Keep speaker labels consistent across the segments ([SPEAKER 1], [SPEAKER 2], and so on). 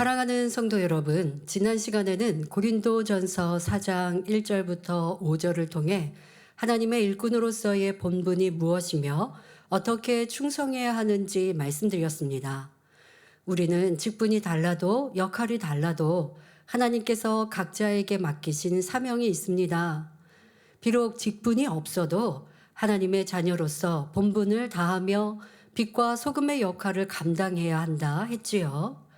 [SPEAKER 1] 사랑하는 성도 여러분, 지난 시간에는 고린도전서 4장 1절부터 5절을 통해 하나님의 일꾼으로서의 본분이 무엇이며 어떻게 충성해야 하는지 말씀드렸습니다. 우리는 직분이 달라도 역할이 달라도 하나님께서 각자에게 맡기신 사명이 있습니다. 비록 직분이 없어도 하나님의 자녀로서 본분을 다하며 빛과 소금의 역할을 감당해야 한다 했지요.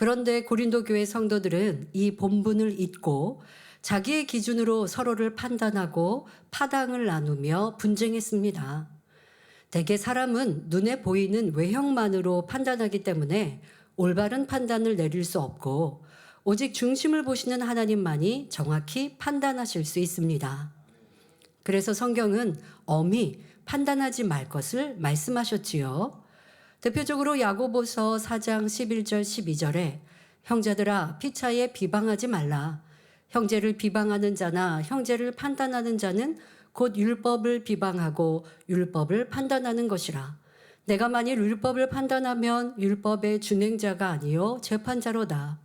[SPEAKER 1] 그런데 고린도 교회 성도들은 이 본분을 잊고 자기의 기준으로 서로를 판단하고 파당을 나누며 분쟁했습니다. 대개 사람은 눈에 보이는 외형만으로 판단하기 때문에 올바른 판단을 내릴 수 없고 오직 중심을 보시는 하나님만이 정확히 판단하실 수 있습니다. 그래서 성경은 엄히 판단하지 말 것을 말씀하셨지요. 대표적으로 야고보서 4장 11절 12절에 형제들아 피차에 비방하지 말라. 형제를 비방하는 자나 형제를 판단하는 자는 곧 율법을 비방하고 율법을 판단하는 것이라. 내가 만일 율법을 판단하면 율법의 준행자가 아니요 재판자로다.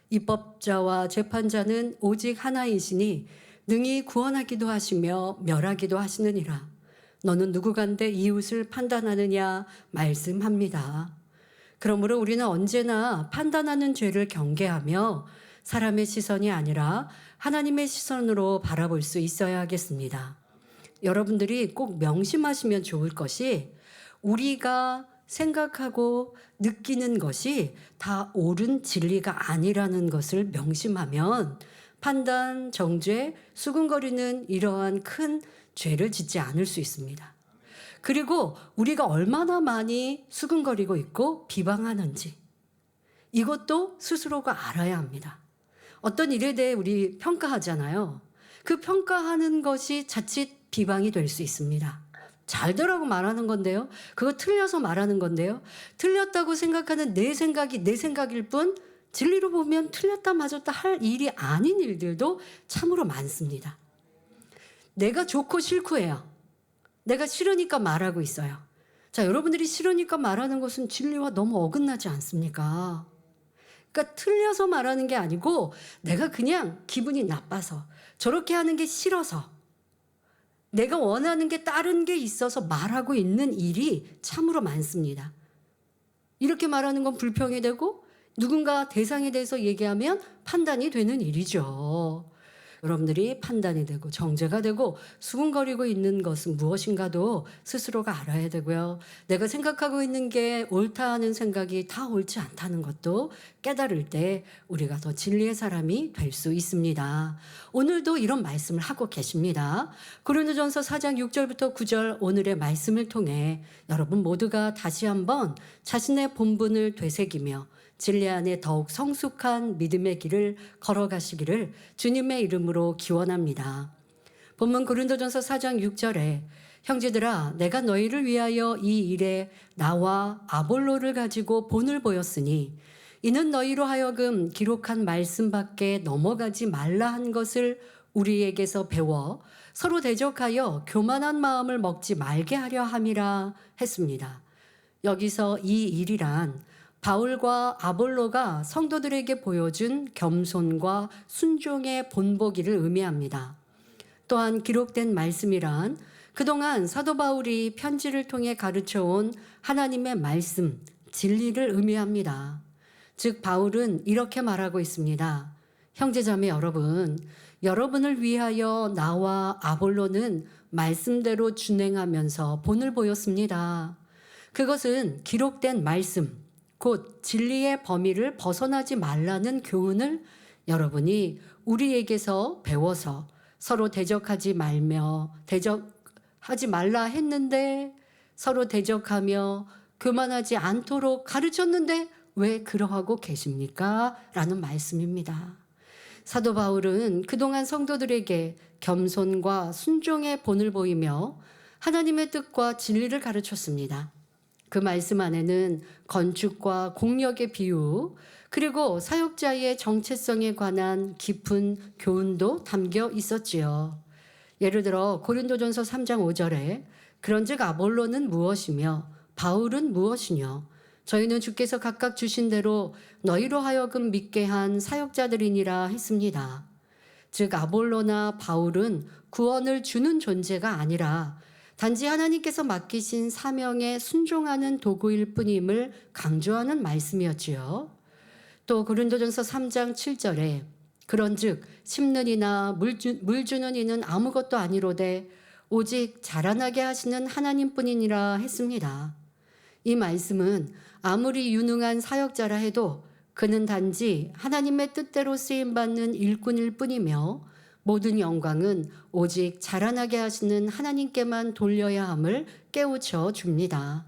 [SPEAKER 1] 입법자와 재판자는 오직 하나이시니 능히 구원하기도 하시며 멸하기도 하시느니라. 너는 누구간데 이웃을 판단하느냐 말씀합니다. 그러므로 우리는 언제나 판단하는 죄를 경계하며 사람의 시선이 아니라 하나님의 시선으로 바라볼 수 있어야 하겠습니다. 여러분들이 꼭 명심하시면 좋을 것이 우리가 생각하고 느끼는 것이 다 옳은 진리가 아니라는 것을 명심하면 판단, 정죄, 수군거리는 이러한 큰 죄를 짓지 않을 수 있습니다. 그리고 우리가 얼마나 많이 수군거리고 있고 비방하는지 이것도 스스로가 알아야 합니다. 어떤 일에 대해 우리 평가하잖아요. 그 평가하는 것이 자칫 비방이 될 수 있습니다. 잘되라고 말하는 건데요. 그거 틀려서 말하는 건데요. 틀렸다고 생각하는 내 생각이 내 생각일 뿐 진리로 보면 틀렸다 맞았다 할 일이 아닌 일들도 참으로 많습니다. 내가 좋고 싫고예요. 내가 싫으니까 말하고 있어요. 자, 여러분들이 싫으니까 말하는 것은 진리와 너무 어긋나지 않습니까? 그러니까 틀려서 말하는 게 아니고 내가 그냥 기분이 나빠서 저렇게 하는 게 싫어서 내가 원하는 게 다른 게 있어서 말하고 있는 일이 참으로 많습니다. 이렇게 말하는 건 불평이 되고 누군가 대상에 대해서 얘기하면 판단이 되는 일이죠. 여러분들이 판단이 되고 정죄가 되고 수군거리고 있는 것은 무엇인가도 스스로가 알아야 되고요. 내가 생각하고 있는 게 옳다 하는 생각이 다 옳지 않다는 것도 깨달을 때 우리가 더 진리의 사람이 될 수 있습니다. 오늘도 이런 말씀을 하고 계십니다. 고린도전서 4장 6절부터 9절 오늘의 말씀을 통해 여러분 모두가 다시 한번 자신의 본분을 되새기며 진리 안에 더욱 성숙한 믿음의 길을 걸어가시기를 주님의 이름으로 기원합니다. 본문 고린도전서 4장 6절에 형제들아 내가 너희를 위하여 이 일에 나와 아볼로를 가지고 본을 보였으니 이는 너희로 하여금 기록한 말씀 밖에 넘어가지 말라 한 것을 우리에게서 배워 서로 대적하여 교만한 마음을 먹지 말게 하려 함이라 했습니다. 여기서 이 일이란 바울과 아볼로가 성도들에게 보여준 겸손과 순종의 본보기를 의미합니다. 또한 기록된 말씀이란 그동안 사도 바울이 편지를 통해 가르쳐온 하나님의 말씀, 진리를 의미합니다. 즉 바울은 이렇게 말하고 있습니다. 형제자매 여러분, 여러분을 위하여 나와 아볼로는 말씀대로 준행하면서 본을 보였습니다. 그것은 기록된 말씀, 곧 진리의 범위를 벗어나지 말라는 교훈을 여러분이 우리에게서 배워서 서로 대적하지 말라 했는데 서로 대적하며 교만하지 않도록 가르쳤는데 왜 그러하고 계십니까? 라는 말씀입니다. 사도 바울은 그동안 성도들에게 겸손과 순종의 본을 보이며 하나님의 뜻과 진리를 가르쳤습니다. 그 말씀 안에는 건축과 공력의 비유 그리고 사역자의 정체성에 관한 깊은 교훈도 담겨 있었지요. 예를 들어 고린도전서 3장 5절에 그런즉 아볼로는 무엇이며 바울은 무엇이뇨 저희는 주께서 각각 주신 대로 너희로 하여금 믿게 한 사역자들이니라 했습니다. 즉 아볼로나 바울은 구원을 주는 존재가 아니라 단지 하나님께서 맡기신 사명에 순종하는 도구일 뿐임을 강조하는 말씀이었지요. 또 고린도전서 3장 7절에 그런즉 심는 이나 물 주는 이는 아무것도 아니로되 오직 자라나게 하시는 하나님뿐이니라 했습니다. 이 말씀은 아무리 유능한 사역자라 해도 그는 단지 하나님의 뜻대로 쓰임받는 일꾼일 뿐이며 모든 영광은 오직 자라나게 하시는 하나님께만 돌려야 함을 깨우쳐 줍니다.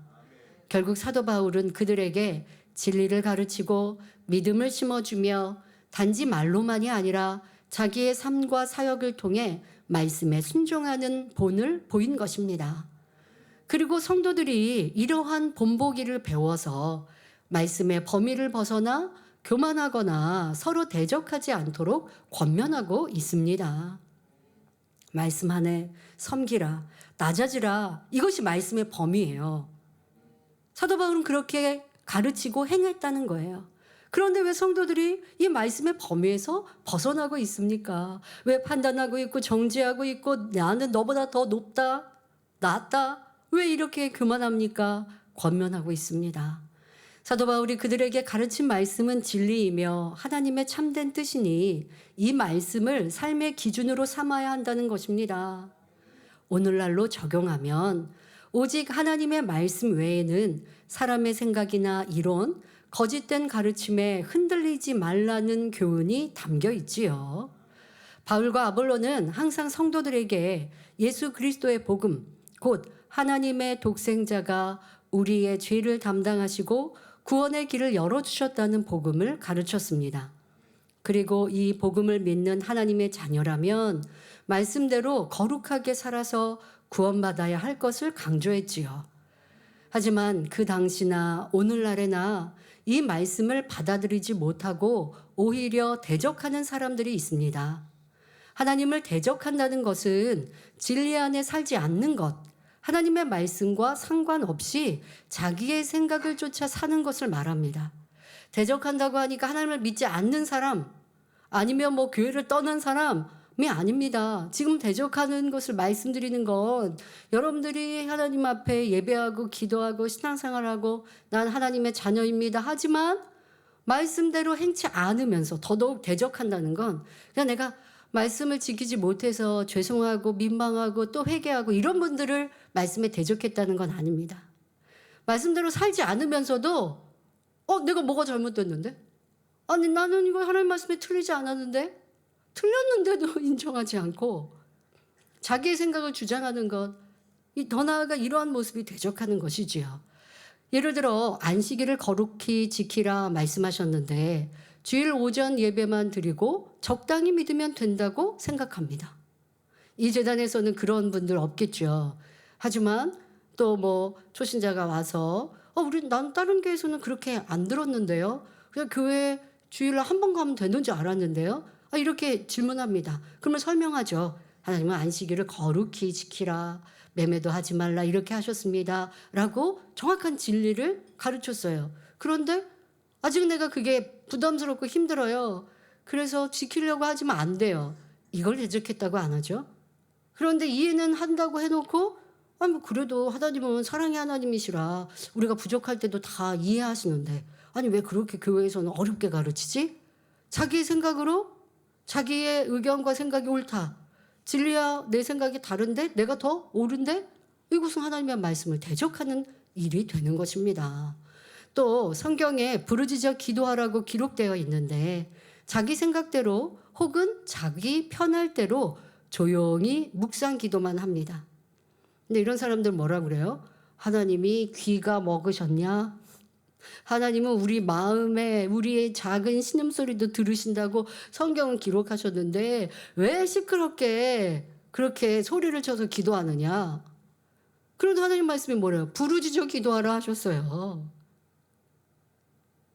[SPEAKER 1] 결국 사도 바울은 그들에게 진리를 가르치고 믿음을 심어주며 단지 말로만이 아니라 자기의 삶과 사역을 통해 말씀에 순종하는 본을 보인 것입니다. 그리고 성도들이 이러한 본보기를 배워서 말씀의 범위를 벗어나 교만하거나 서로 대적하지 않도록 권면하고 있습니다. 말씀 안에 섬기라, 낮아지라, 이것이 말씀의 범위예요. 사도 바울은 그렇게 가르치고 행했다는 거예요. 그런데 왜 성도들이 이 말씀의 범위에서 벗어나고 있습니까? 왜 판단하고 있고 정죄하고 있고 나는 너보다 더 높다, 낫다, 왜 이렇게 교만합니까? 권면하고 있습니다. 사도 바울이 그들에게 가르친 말씀은 진리이며 하나님의 참된 뜻이니 이 말씀을 삶의 기준으로 삼아야 한다는 것입니다. 오늘날로 적용하면 오직 하나님의 말씀 외에는 사람의 생각이나 이론, 거짓된 가르침에 흔들리지 말라는 교훈이 담겨 있지요. 바울과 아볼로는 항상 성도들에게 예수 그리스도의 복음, 곧 하나님의 독생자가 우리의 죄를 담당하시고 구원의 길을 열어주셨다는 복음을 가르쳤습니다. 그리고 이 복음을 믿는 하나님의 자녀라면 말씀대로 거룩하게 살아서 구원받아야 할 것을 강조했지요. 하지만 그 당시나 오늘날에나 이 말씀을 받아들이지 못하고 오히려 대적하는 사람들이 있습니다. 하나님을 대적한다는 것은 진리 안에 살지 않는 것, 하나님의 말씀과 상관없이 자기의 생각을 쫓아 사는 것을 말합니다. 대적한다고 하니까 하나님을 믿지 않는 사람, 아니면 교회를 떠난 사람이 아닙니다. 지금 대적하는 것을 말씀드리는 건 여러분들이 하나님 앞에 예배하고 기도하고 신앙생활하고 난 하나님의 자녀입니다. 하지만 말씀대로 행치 않으면서 더더욱 대적한다는 건 그냥 내가 말씀을 지키지 못해서 죄송하고 민망하고 또 회개하고 이런 분들을 말씀에 대적했다는 건 아닙니다. 말씀대로 살지 않으면서도 내가 뭐가 잘못됐는데? 아니 나는 이거 하나님 말씀에 틀리지 않았는데? 틀렸는데도 인정하지 않고 자기의 생각을 주장하는 것, 더 나아가 이러한 모습이 대적하는 것이지요. 예를 들어 안식일을 거룩히 지키라 말씀하셨는데 주일 오전 예배만 드리고 적당히 믿으면 된다고 생각합니다. 이 재단에서는 그런 분들 없겠죠. 하지만 또 초신자가 와서 난 다른 교회에서는 그렇게 안 들었는데요. 그냥 교회 주일날 한 번 가면 되는 줄 알았는데요. 이렇게 질문합니다. 그러면 설명하죠. 하나님은 안식일을 거룩히 지키라, 매매도 하지 말라 이렇게 하셨습니다. 라고 정확한 진리를 가르쳤어요. 그런데 아직 내가 그게 부담스럽고 힘들어요. 그래서 지키려고 하지만 안 돼요. 이걸 대적했다고 안 하죠. 그런데 이해는 한다고 해놓고 그래도 하나님은 사랑의 하나님이시라 우리가 부족할 때도 다 이해하시는데 왜 그렇게 교회에서는 어렵게 가르치지? 자기의 생각으로 자기의 의견과 생각이 옳다. 진리야 내 생각이 다른데 내가 더 옳은데 이것은 하나님의 말씀을 대적하는 일이 되는 것입니다. 또 성경에 부르짖어 기도하라고 기록되어 있는데 자기 생각대로 혹은 자기 편할 대로 조용히 묵상 기도만 합니다. 근데 이런 사람들 뭐라 그래요? 하나님이 귀가 먹으셨냐? 하나님은 우리 마음에 우리의 작은 신음소리도 들으신다고 성경은 기록하셨는데 왜 시끄럽게 그렇게 소리를 쳐서 기도하느냐? 그런데 하나님 말씀이 뭐래요? 부르짖어 기도하라 하셨어요.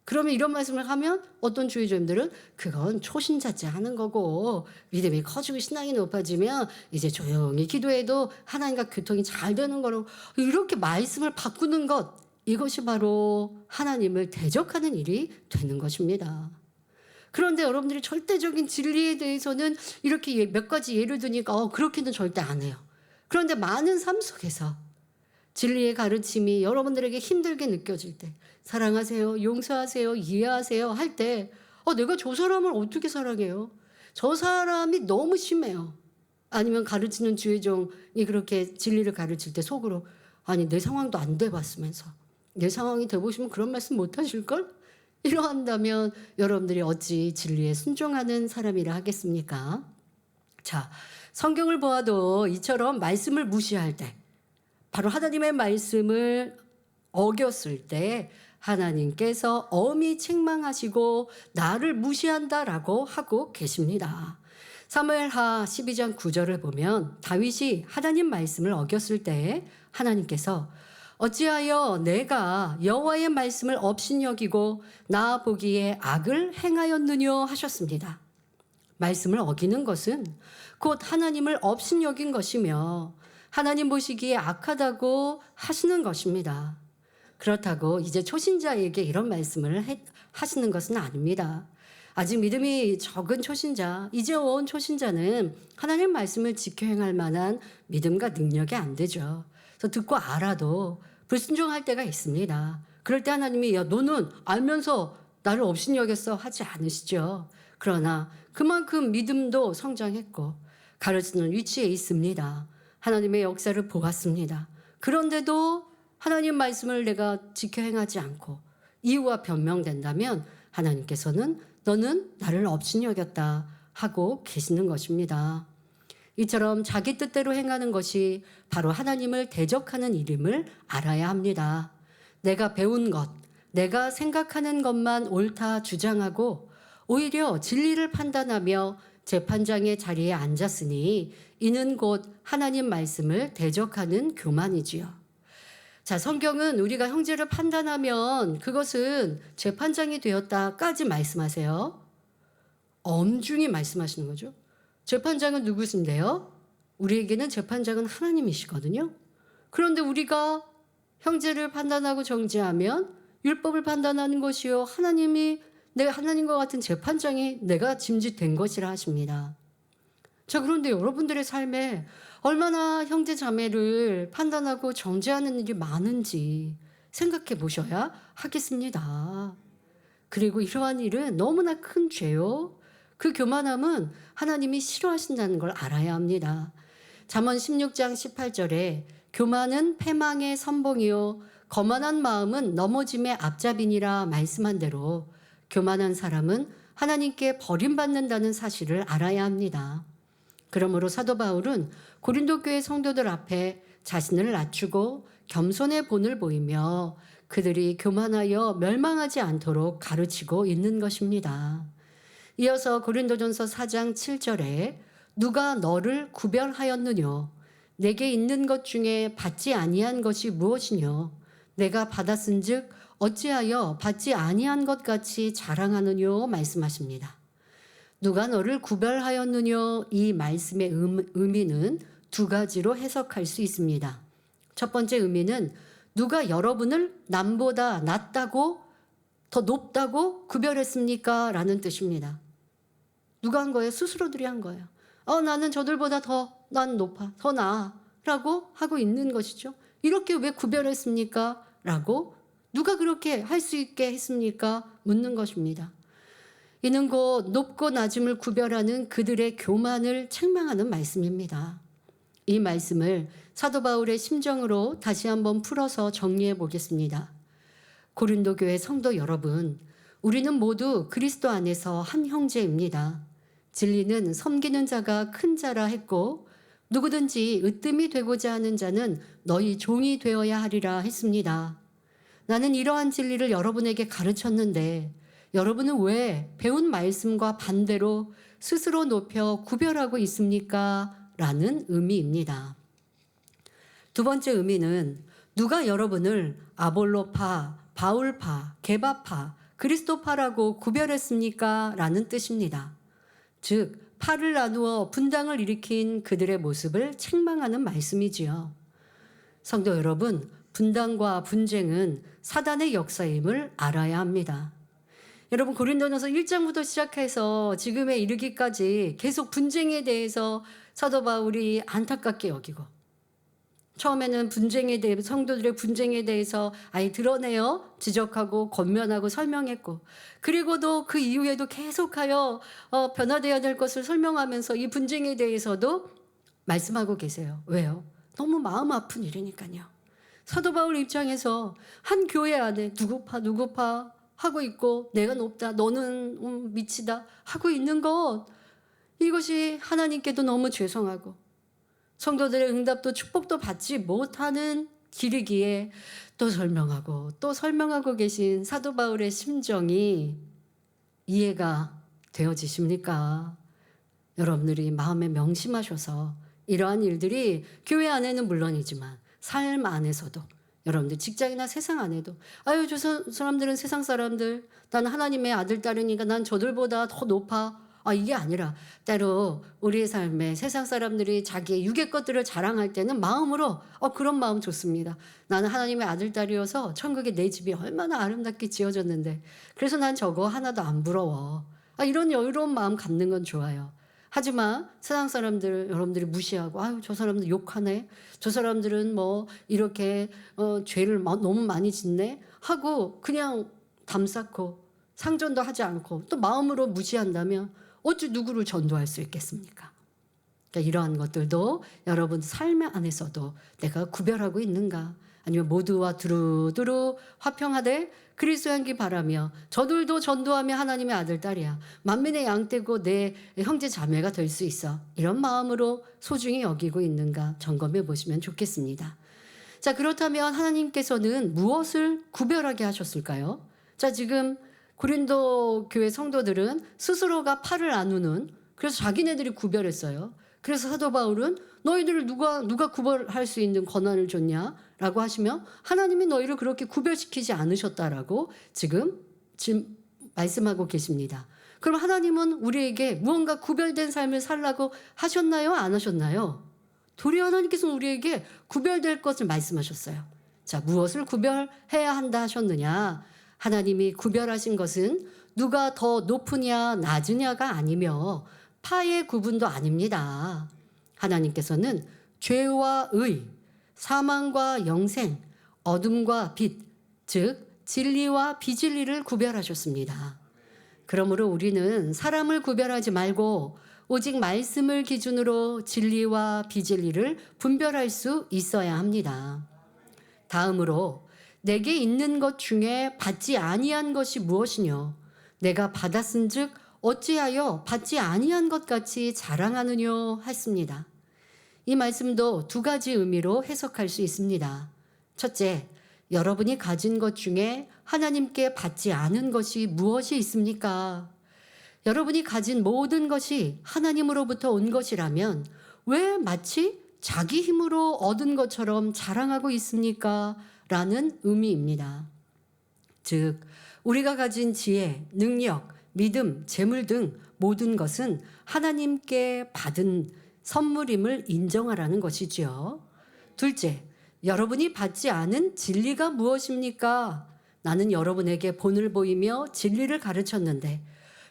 [SPEAKER 1] 그러면 이런 말씀을 하면 어떤 주의자님들은 그건 초신자째 하는 거고 믿음이 커지고 신앙이 높아지면 이제 조용히 기도해도 하나님과 교통이 잘 되는 거로 이렇게 말씀을 바꾸는 것, 이것이 바로 하나님을 대적하는 일이 되는 것입니다. 그런데 여러분들이 절대적인 진리에 대해서는 이렇게 몇 가지 예를 드니까 그렇게는 절대 안 해요. 그런데 많은 삶 속에서 진리의 가르침이 여러분들에게 힘들게 느껴질 때, 사랑하세요, 용서하세요, 이해하세요 할 때 내가 저 사람을 어떻게 사랑해요? 저 사람이 너무 심해요. 아니면 가르치는 주의종이 그렇게 진리를 가르칠 때 속으로 아니 내 상황도 안 돼봤으면서 내 상황이 돼보시면 그런 말씀 못 하실걸? 이러한다면 여러분들이 어찌 진리에 순종하는 사람이라 하겠습니까? 자, 성경을 보아도 이처럼 말씀을 무시할 때, 바로 하나님의 말씀을 어겼을 때 하나님께서 엄히 책망하시고 나를 무시한다라고 하고 계십니다. 사무엘하 12장 9절을 보면 다윗이 하나님 말씀을 어겼을 때 하나님께서 어찌하여 내가 여호와의 말씀을 업신여기고 나 보기에 악을 행하였느뇨 하셨습니다. 말씀을 어기는 것은 곧 하나님을 업신여긴 것이며 하나님 보시기에 악하다고 하시는 것입니다. 그렇다고 이제 초신자에게 이런 말씀을 하시는 것은 아닙니다. 아직 믿음이 적은 초신자, 이제 온 초신자는 하나님 말씀을 지켜 행할 만한 믿음과 능력이 안 되죠. 그래서 듣고 알아도 불순종할 때가 있습니다. 그럴 때 하나님이 야 너는 알면서 나를 업신여겼어 하지 않으시죠. 그러나 그만큼 믿음도 성장했고 가르치는 위치에 있습니다. 하나님의 역사를 보았습니다. 그런데도 하나님 말씀을 내가 지켜 행하지 않고 이유가 변명된다면 하나님께서는 너는 나를 업신여겼다 하고 계시는 것입니다. 이처럼 자기 뜻대로 행하는 것이 바로 하나님을 대적하는 일임을 알아야 합니다. 내가 배운 것, 내가 생각하는 것만 옳다 주장하고 오히려 진리를 판단하며 재판장의 자리에 앉았으니 이는 곧 하나님 말씀을 대적하는 교만이지요. 자, 성경은 우리가 형제를 판단하면 그것은 재판장이 되었다까지 말씀하세요. 엄중히 말씀하시는 거죠. 재판장은 누구신데요? 우리에게는 재판장은 하나님이시거든요. 그런데 우리가 형제를 판단하고 정죄하면 율법을 판단하는 것이요 하나님이 내가 하나님과 같은 재판장이 내가 짐짓된 것이라 하십니다. 자, 그런데 여러분들의 삶에 얼마나 형제 자매를 판단하고 정죄하는 일이 많은지 생각해 보셔야 하겠습니다. 그리고 이러한 일은 너무나 큰 죄요. 그 교만함은 하나님이 싫어하신다는 걸 알아야 합니다. 잠언 16장 18절에 교만은 패망의 선봉이요 거만한 마음은 넘어짐의 앞잡이니라 말씀한 대로 교만한 사람은 하나님께 버림받는다는 사실을 알아야 합니다. 그러므로 사도 바울은 고린도 교회 성도들 앞에 자신을 낮추고 겸손의 본을 보이며 그들이 교만하여 멸망하지 않도록 가르치고 있는 것입니다. 이어서 고린도전서 4장 7절에 누가 너를 구별하였느뇨? 내게 있는 것 중에 받지 아니한 것이 무엇이뇨? 내가 받았은즉 어찌하여 받지 아니한 것 같이 자랑하느뇨? 말씀하십니다. 누가 너를 구별하였느뇨? 이 말씀의 의미는 두 가지로 해석할 수 있습니다. 첫 번째 의미는 누가 여러분을 남보다 낫다고 더 높다고 구별했습니까? 라는 뜻입니다. 누가 한 거예요? 스스로들이 한 거예요. 나는 저들보다 난 높아, 더 나아 라고 하고 있는 것이죠. 이렇게 왜 구별했습니까? 라고 누가 그렇게 할 수 있게 했습니까? 묻는 것입니다. 이는 곧 높고 낮음을 구별하는 그들의 교만을 책망하는 말씀입니다. 이 말씀을 사도 바울의 심정으로 다시 한번 풀어서 정리해 보겠습니다. 고린도 교회 성도 여러분, 우리는 모두 그리스도 안에서 한 형제입니다. 진리는 섬기는 자가 큰 자라 했고 누구든지 으뜸이 되고자 하는 자는 너희 종이 되어야 하리라 했습니다. 나는 이러한 진리를 여러분에게 가르쳤는데 여러분은 왜 배운 말씀과 반대로 스스로 높여 구별하고 있습니까? 라는 의미입니다. 두 번째 의미는 누가 여러분을 아볼로파, 바울파, 게바파, 그리스도파라고 구별했습니까? 라는 뜻입니다. 즉 파를 나누어 분당을 일으킨 그들의 모습을 책망하는 말씀이지요. 성도 여러분, 분당과 분쟁은 사단의 역사임을 알아야 합니다. 여러분, 고린도전서 1장부터 시작해서 지금에 이르기까지 계속 분쟁에 대해서 사도 바울이 안타깝게 여기고, 처음에는 분쟁에 대해, 성도들의 분쟁에 대해서 아예 드러내어 지적하고 권면하고 설명했고, 그리고도 그 이후에도 계속하여 변화되어야 될 것을 설명하면서 이 분쟁에 대해서도 말씀하고 계세요. 왜요? 너무 마음 아픈 일이니까요. 사도 바울 입장에서 한 교회 안에 누구 파 하고 있고, 내가 높다, 너는 미치다 하고 있는 것, 이것이 하나님께도 너무 죄송하고 성도들의 응답도 축복도 받지 못하는 길이기에 또 설명하고 계신 사도 바울의 심정이 이해가 되어지십니까? 여러분들이 마음에 명심하셔서 이러한 일들이 교회 안에는 물론이지만 삶 안에서도, 여러분들 직장이나 세상 안에도, 아유 저 사람들은 세상 사람들, 난 하나님의 아들 딸이니까 난 저들보다 더 높아, 이게 아니라 때로 우리의 삶에 세상 사람들이 자기의 육의 것들을 자랑할 때는 마음으로 그런 마음 좋습니다. 나는 하나님의 아들 딸이어서 천국에 내 집이 얼마나 아름답게 지어졌는데 그래서 난 저거 하나도 안 부러워. 이런 여유로운 마음 갖는 건 좋아요. 하지만 세상 사람들 여러분들이 무시하고, 아유 저 사람들 욕하네, 저 사람들은 뭐 이렇게 죄를 너무 많이 짓네 하고 그냥 담쌓고 상전도 하지 않고 또 마음으로 무시한다면 어찌 누구를 전도할 수 있겠습니까? 그러니까 이러한 것들도 여러분 삶의 안에서도 내가 구별하고 있는가, 아니면 모두와 두루두루 화평하되 그리스도 향기 바라며 저들도 전도하며 하나님의 아들 딸이야, 만민의 양떼고 내 형제 자매가 될 수 있어, 이런 마음으로 소중히 여기고 있는가 점검해 보시면 좋겠습니다. 자, 그렇다면 하나님께서는 무엇을 구별하게 하셨을까요? 자, 지금 고린도 교회 성도들은 스스로가 팔을 나누는, 그래서 자기네들이 구별했어요. 그래서 사도 바울은 너희들을 누가 구별할 수 있는 권한을 줬냐라고 하시며 하나님이 너희를 그렇게 구별시키지 않으셨다라고 지금 말씀하고 계십니다. 그럼 하나님은 우리에게 무언가 구별된 삶을 살라고 하셨나요? 안 하셨나요? 도리어 하나님께서는 우리에게 구별될 것을 말씀하셨어요. 자, 무엇을 구별해야 한다 하셨느냐? 하나님이 구별하신 것은 누가 더 높으냐 낮으냐가 아니며 파의 구분도 아닙니다. 하나님께서는 죄와 의, 사망과 영생, 어둠과 빛, 즉 진리와 비진리를 구별하셨습니다. 그러므로 우리는 사람을 구별하지 말고 오직 말씀을 기준으로 진리와 비진리를 분별할 수 있어야 합니다. 다음으로 내게 있는 것 중에 받지 아니한 것이 무엇이뇨? 내가 받았은즉 어찌하여 받지 아니한 것 같이 자랑하느뇨 했습니다. 이 말씀도 두 가지 의미로 해석할 수 있습니다. 첫째, 여러분이 가진 것 중에 하나님께 받지 않은 것이 무엇이 있습니까? 여러분이 가진 모든 것이 하나님으로부터 온 것이라면 왜 마치 자기 힘으로 얻은 것처럼 자랑하고 있습니까? 라는 의미입니다. 즉, 우리가 가진 지혜, 능력, 믿음, 재물 등 모든 것은 하나님께 받은 선물임을 인정하라는 것이지요. 둘째, 여러분이 받지 않은 진리가 무엇입니까? 나는 여러분에게 본을 보이며 진리를 가르쳤는데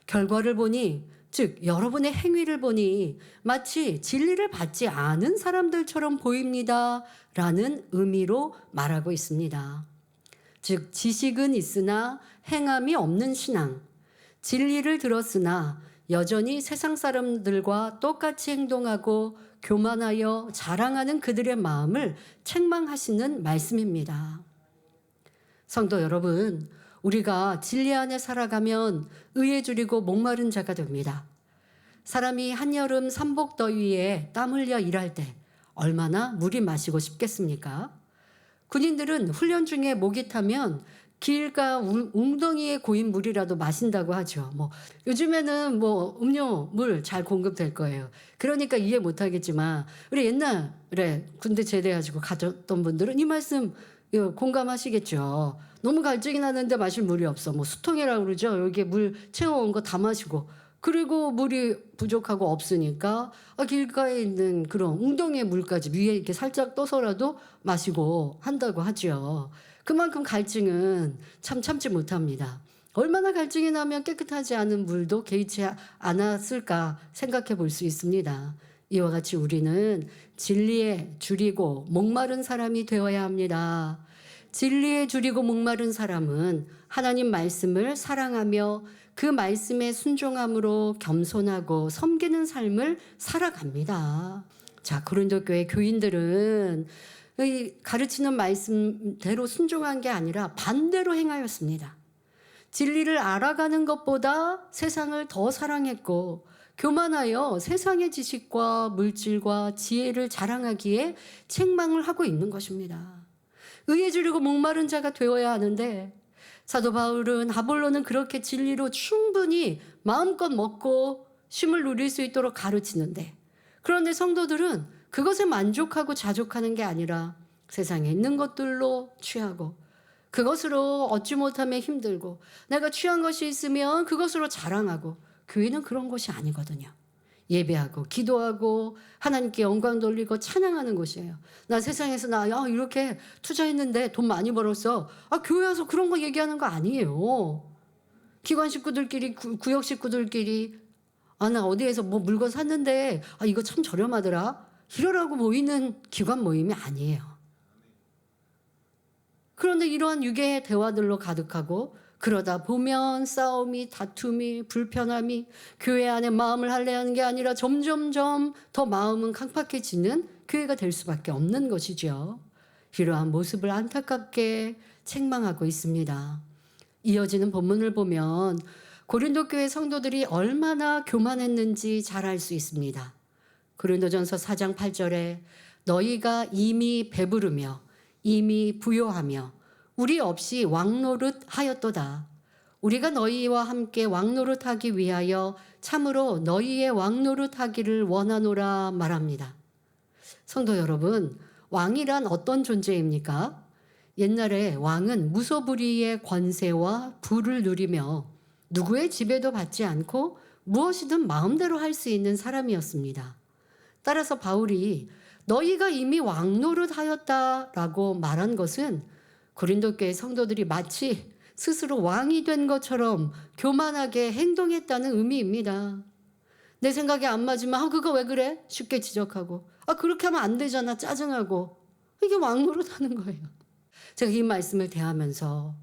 [SPEAKER 1] 결과를 보니, 즉 여러분의 행위를 보니 마치 진리를 받지 않은 사람들처럼 보입니다 라는 의미로 말하고 있습니다. 즉 지식은 있으나 행함이 없는 신앙, 진리를 들었으나 여전히 세상 사람들과 똑같이 행동하고 교만하여 자랑하는 그들의 마음을 책망하시는 말씀입니다. 성도 여러분, 우리가 진리 안에 살아가면 의에 줄이고 목마른 자가 됩니다. 사람이 한여름 삼복더위에 땀 흘려 일할 때 얼마나 물이 마시고 싶겠습니까? 군인들은 훈련 중에 목이 타면 길가 웅덩이에 고인 물이라도 마신다고 하죠. 요즘에는 음료 물 잘 공급될 거예요. 그러니까 이해 못 하겠지만 우리 옛날에 군대 제대하시고 가졌던 분들은 이 말씀 공감하시겠죠. 너무 갈증이 나는데 마실 물이 없어. 수통이라고 그러죠. 여기에 물 채워온 거 다 마시고 그리고 물이 부족하고 없으니까 길가에 있는 그런 웅덩이의 물까지 위에 이렇게 살짝 떠서라도 마시고 한다고 하죠. 그만큼 갈증은 참 참지 못합니다. 얼마나 갈증이 나면 깨끗하지 않은 물도 개의치 않았을까 생각해 볼 수 있습니다. 이와 같이 우리는 진리에 줄이고 목마른 사람이 되어야 합니다. 진리에 줄이고 목마른 사람은 하나님 말씀을 사랑하며 그 말씀에 순종함으로 겸손하고 섬기는 삶을 살아갑니다. 자, 고린도 교회 교인들은 이 가르치는 말씀대로 순종한 게 아니라 반대로 행하였습니다. 진리를 알아가는 것보다 세상을 더 사랑했고 교만하여 세상의 지식과 물질과 지혜를 자랑하기에 책망을 하고 있는 것입니다. 의에 줄이고 목마른 자가 되어야 하는데 사도 바울은 아볼로는 그렇게 진리로 충분히 마음껏 먹고 쉼을 누릴 수 있도록 가르치는데, 그런데 성도들은 그것에 만족하고 자족하는 게 아니라 세상에 있는 것들로 취하고 그것으로 얻지 못하면 힘들고 내가 취한 것이 있으면 그것으로 자랑하고, 교회는 그런 것이 아니거든요. 예배하고 기도하고 하나님께 영광 돌리고 찬양하는 곳이에요. 나 세상에서 이렇게 투자했는데 돈 많이 벌었어. 교회 와서 그런 거 얘기하는 거 아니에요. 기관 식구들끼리 구역 식구들끼리 나 어디에서 뭐 물건 샀는데 이거 참 저렴하더라 이러라고 모이는 기관 모임이 아니에요. 그런데 이러한 유괴의 대화들로 가득하고 그러다 보면 싸움이, 다툼이, 불편함이 교회 안에 마음을 할례하는 게 아니라 점점점 더 마음은 강팍해지는 교회가 될 수밖에 없는 것이죠. 이러한 모습을 안타깝게 책망하고 있습니다. 이어지는 본문을 보면 고린도 교회 성도들이 얼마나 교만했는지 잘 알 수 있습니다. 고린도전서 4장 8절에 너희가 이미 배부르며 이미 부요하며 우리 없이 왕노릇 하였도다. 우리가 너희와 함께 왕노릇 하기 위하여 참으로 너희의 왕노릇 하기를 원하노라 말합니다. 성도 여러분, 왕이란 어떤 존재입니까? 옛날에 왕은 무소불위의 권세와 부를 누리며 누구의 지배도 받지 않고 무엇이든 마음대로 할 수 있는 사람이었습니다. 따라서 바울이 너희가 이미 왕노릇 하였다라고 말한 것은 고린도 교회 성도들이 마치 스스로 왕이 된 것처럼 교만하게 행동했다는 의미입니다. 내 생각에 안 맞으면 그거 왜 그래? 쉽게 지적하고 그렇게 하면 안 되잖아 짜증하고, 이게 왕노릇 하는 거예요. 제가 이 말씀을 대하면서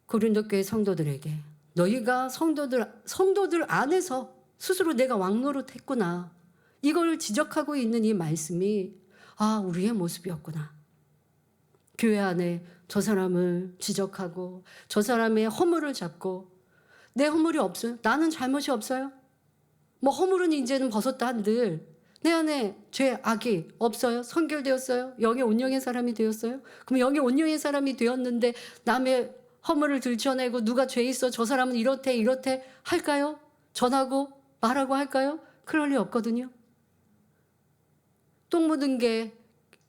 [SPEAKER 1] 고린도 교회 성도들에게 너희가 성도들 안에서 스스로 내가 왕노릇 했구나, 이걸 지적하고 있는 이 말씀이 우리의 모습이었구나. 교회 안에 저 사람을 지적하고 저 사람의 허물을 잡고, 내 허물이 없어요? 나는 잘못이 없어요? 허물은 이제는 벗었다 한들 내 안에 죄, 악이 없어요? 선결되었어요? 영의 온영의 사람이 되었어요? 그럼 영의 온영의 사람이 되었는데 남의 허물을 들춰내고 누가 죄 있어 저 사람은 이렇대 할까요? 전하고 말하고 할까요? 그럴 리 없거든요. 똥 묻은 게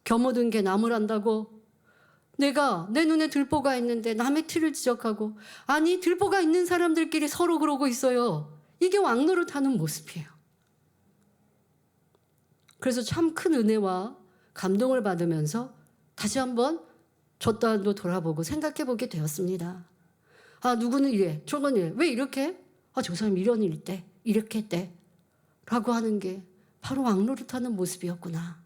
[SPEAKER 1] 겨 묻은 게 나무란다고 내가 내 눈에 들보가 있는데 남의 티를 지적하고, 들보가 있는 사람들끼리 서로 그러고 있어요. 이게 왕노릇하는 모습이에요. 그래서 참 큰 은혜와 감동을 받으면서 다시 한번 저 또한도 돌아보고 생각해 보게 되었습니다. 누구는 이래, 저건 이래, 왜 이렇게? 저 사람 이런 일 때, 이렇게 했대 라고 하는 게 바로 왕노릇하는 모습이었구나.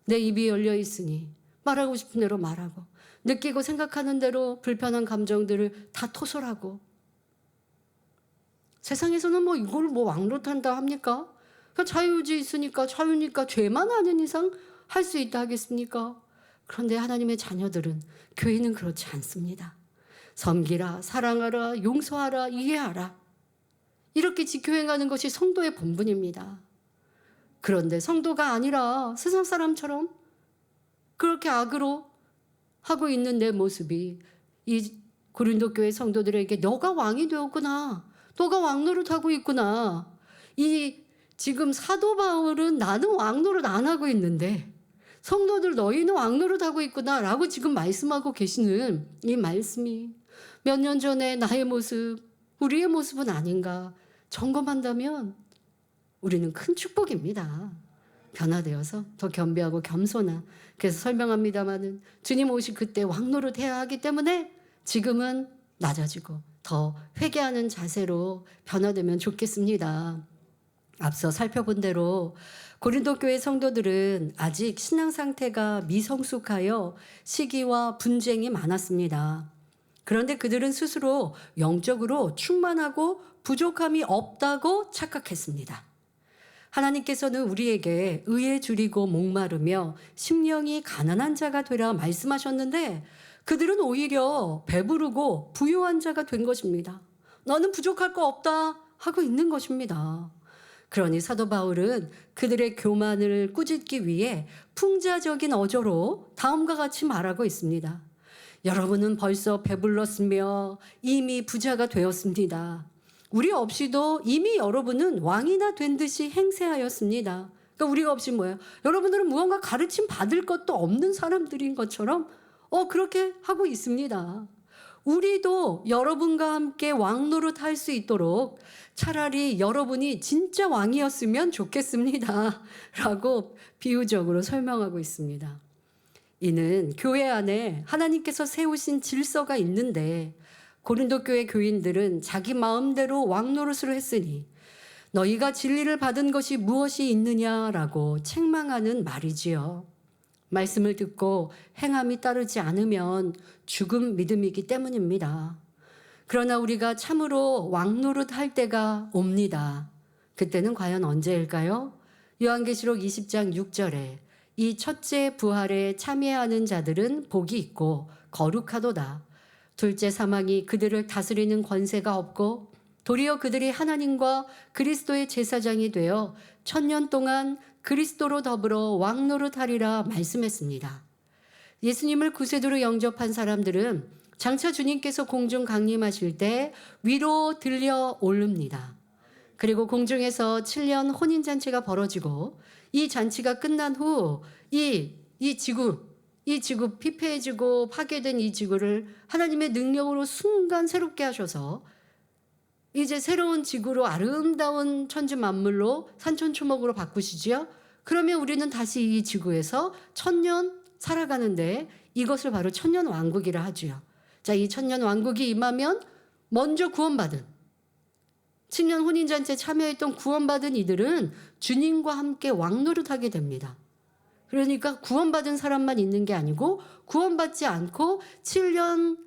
[SPEAKER 1] 내 입이 열려 있으니 말하고 싶은 대로 말하고, 느끼고 생각하는 대로 불편한 감정들을 다 토설하고, 세상에서는 이걸 왕노릇한다 합니까? 자유지 있으니까, 자유니까 죄만 아는 이상 할 수 있다 하겠습니까? 그런데 하나님의 자녀들은, 교회는 그렇지 않습니다. 섬기라, 사랑하라, 용서하라, 이해하라, 이렇게 지켜행하는 것이 성도의 본분입니다. 그런데 성도가 아니라 세상 사람처럼 그렇게 악으로 하고 있는 내 모습이 이 고린도 교회 성도들에게 너가 왕이 되었구나, 너가 왕노릇하고 있구나, 지금 사도 바울은 나는 왕노릇 안 하고 있는데 성도들 너희는 왕노릇 하고 있구나 라고 지금 말씀하고 계시는 이 말씀이 몇 년 전에 나의 모습, 우리의 모습은 아닌가 점검한다면 우리는 큰 축복입니다. 변화되어서 더 겸비하고 겸손한. 그래서 설명합니다마는 주님 오실 그때 왕노릇 해야 하기 때문에 지금은 낮아지고 더 회개하는 자세로 변화되면 좋겠습니다. 앞서 살펴본 대로 고린도 교회 성도들은 아직 신앙 상태가 미성숙하여 시기와 분쟁이 많았습니다. 그런데 그들은 스스로 영적으로 충만하고 부족함이 없다고 착각했습니다. 하나님께서는 우리에게 의에 줄이고 목마르며 심령이 가난한 자가 되라 말씀하셨는데 그들은 오히려 배부르고 부유한 자가 된 것입니다. 너는 부족할 거 없다 하고 있는 것입니다. 그러니 사도 바울은 그들의 교만을 꾸짖기 위해 풍자적인 어조로 다음과 같이 말하고 있습니다. 여러분은 벌써 배불렀으며 이미 부자가 되었습니다. 우리 없이도 이미 여러분은 왕이나 된 듯이 행세하였습니다. 그러니까 우리가 없이 뭐예요? 여러분들은 무언가 가르침 받을 것도 없는 사람들인 것처럼 그렇게 하고 있습니다. 우리도 여러분과 함께 왕노릇 할 수 있도록 차라리 여러분이 진짜 왕이었으면 좋겠습니다. 라고 비유적으로 설명하고 있습니다. 이는 교회 안에 하나님께서 세우신 질서가 있는데 고린도 교회 교인들은 자기 마음대로 왕노릇을 했으니 너희가 진리를 받은 것이 무엇이 있느냐라고 책망하는 말이지요. 말씀을 듣고 행함이 따르지 않으면 죽음 믿음이기 때문입니다. 그러나 우리가 참으로 왕노릇 할 때가 옵니다. 그때는 과연 언제일까요? 요한계시록 20장 6절에 이 첫째 부활에 참여하는 자들은 복이 있고 거룩하도다. 둘째 사망이 그들을 다스리는 권세가 없고 도리어 그들이 하나님과 그리스도의 제사장이 되어 1000년 동안 그리스도로 더불어 왕노릇하리라 말씀했습니다. 예수님을 구세주로 영접한 사람들은 장차 주님께서 공중 강림하실 때 위로 들려 오릅니다. 그리고 공중에서 7년 혼인잔치가 벌어지고 이 잔치가 끝난 후 이 지구 피폐해지고 파괴된 이 지구를 하나님의 능력으로 순간 새롭게 하셔서 이제 새로운 지구로 아름다운 천지 만물로 산천초목으로 바꾸시지요. 그러면 우리는 다시 이 지구에서 1000년 살아가는데 이것을 바로 천년 왕국이라 하지요. 자, 이 천년 왕국이 임하면 먼저 구원받은 7년 혼인잔치에 참여했던 구원받은 이들은 주님과 함께 왕노릇하게 됩니다. 그러니까 구원받은 사람만 있는 게 아니고 구원받지 않고 7년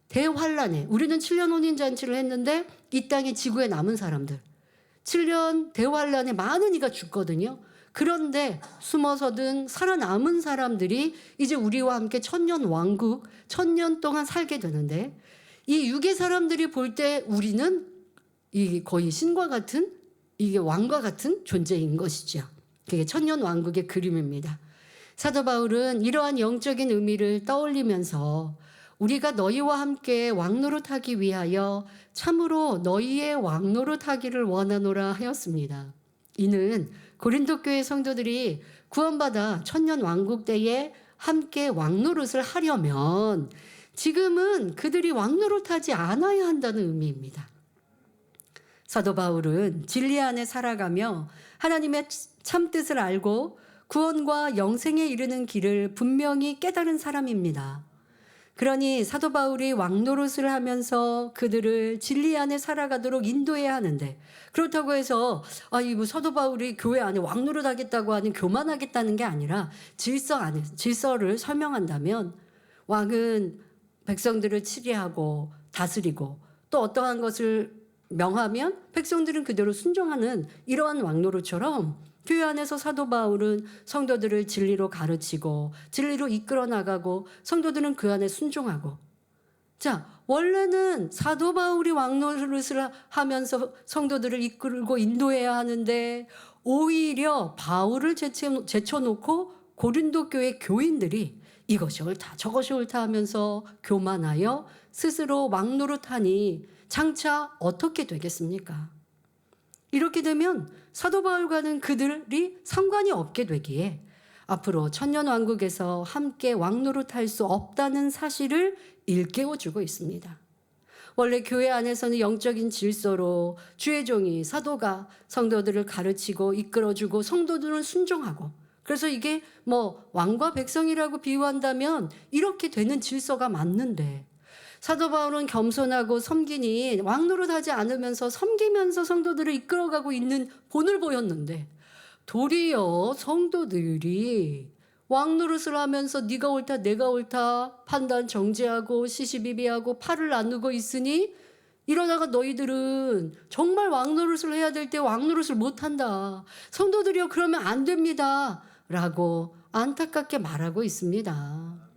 [SPEAKER 1] 대환란에 우리는 7년 혼인잔치를 했는데 이 땅에 지구에 남은 사람들 7년 대환란에 많은 이가 죽거든요. 그런데 숨어서든 살아남은 사람들이 이제 우리와 함께 1000년 왕국 1000년 동안 살게 되는데 이 육의 사람들이 볼 때 우리는 이 거의 신과 같은 이게 왕과 같은 존재인 것이죠. 그게 1000년 왕국의 그림입니다. 사도 바울은 이러한 영적인 의미를 떠올리면서 우리가 너희와 함께 왕노릇하기 위하여 참으로 너희의 왕노릇하기를 원하노라 하였습니다. 이는 고린도 교회 성도들이 구원받아 천년 왕국 때에 함께 왕노릇을 하려면 지금은 그들이 왕노릇하지 않아야 한다는 의미입니다. 사도 바울은 진리 안에 살아가며 하나님의 참뜻을 알고 구원과 영생에 이르는 길을 분명히 깨달은 사람입니다. 그러니 사도 바울이 왕노릇을 하면서 그들을 진리 안에 살아가도록 인도해야 하는데 그렇다고 해서 이 사도 바울이 교회 안에 왕노릇 하겠다고 하는 교만하겠다는 게 아니라 질서 안에 질서를 설명한다면 왕은 백성들을 치리하고 다스리고 또 어떠한 것을 명하면 백성들은 그대로 순종하는 이러한 왕노릇처럼 교회 안에서 사도 바울은 성도들을 진리로 가르치고 진리로 이끌어 나가고 성도들은 그 안에 순종하고 자 원래는 사도 바울이 왕노릇을 하면서 성도들을 이끌고 인도해야 하는데 오히려 바울을 제쳐놓고 고린도 교회 교인들이 이것이 옳다 저것이 옳다 하면서 교만하여 스스로 왕노릇하니 장차 어떻게 되겠습니까? 이렇게 되면 사도 바울과는 그들이 상관이 없게 되기에 앞으로 천년왕국에서 함께 왕노릇할 수 없다는 사실을 일깨워주고 있습니다. 원래 교회 안에서는 영적인 질서로 주의 종이 사도가 성도들을 가르치고 이끌어주고 성도들은 순종하고, 그래서 이게 뭐 왕과 백성이라고 비유한다면 이렇게 되는 질서가 맞는데, 사도 바울은 겸손하고 섬기니 왕노릇하지 않으면서 섬기면서 성도들을 이끌어가고 있는 본을 보였는데, 도리어 성도들이 왕노릇을 하면서 네가 옳다 내가 옳다 판단 정지하고 시시비비하고 팔을 나누고 있으니 이러다가 너희들은 정말 왕노릇을 해야 될 때 왕노릇을 못한다. 성도들이여 그러면 안 됩니다. 라고 안타깝게 말하고 있습니다.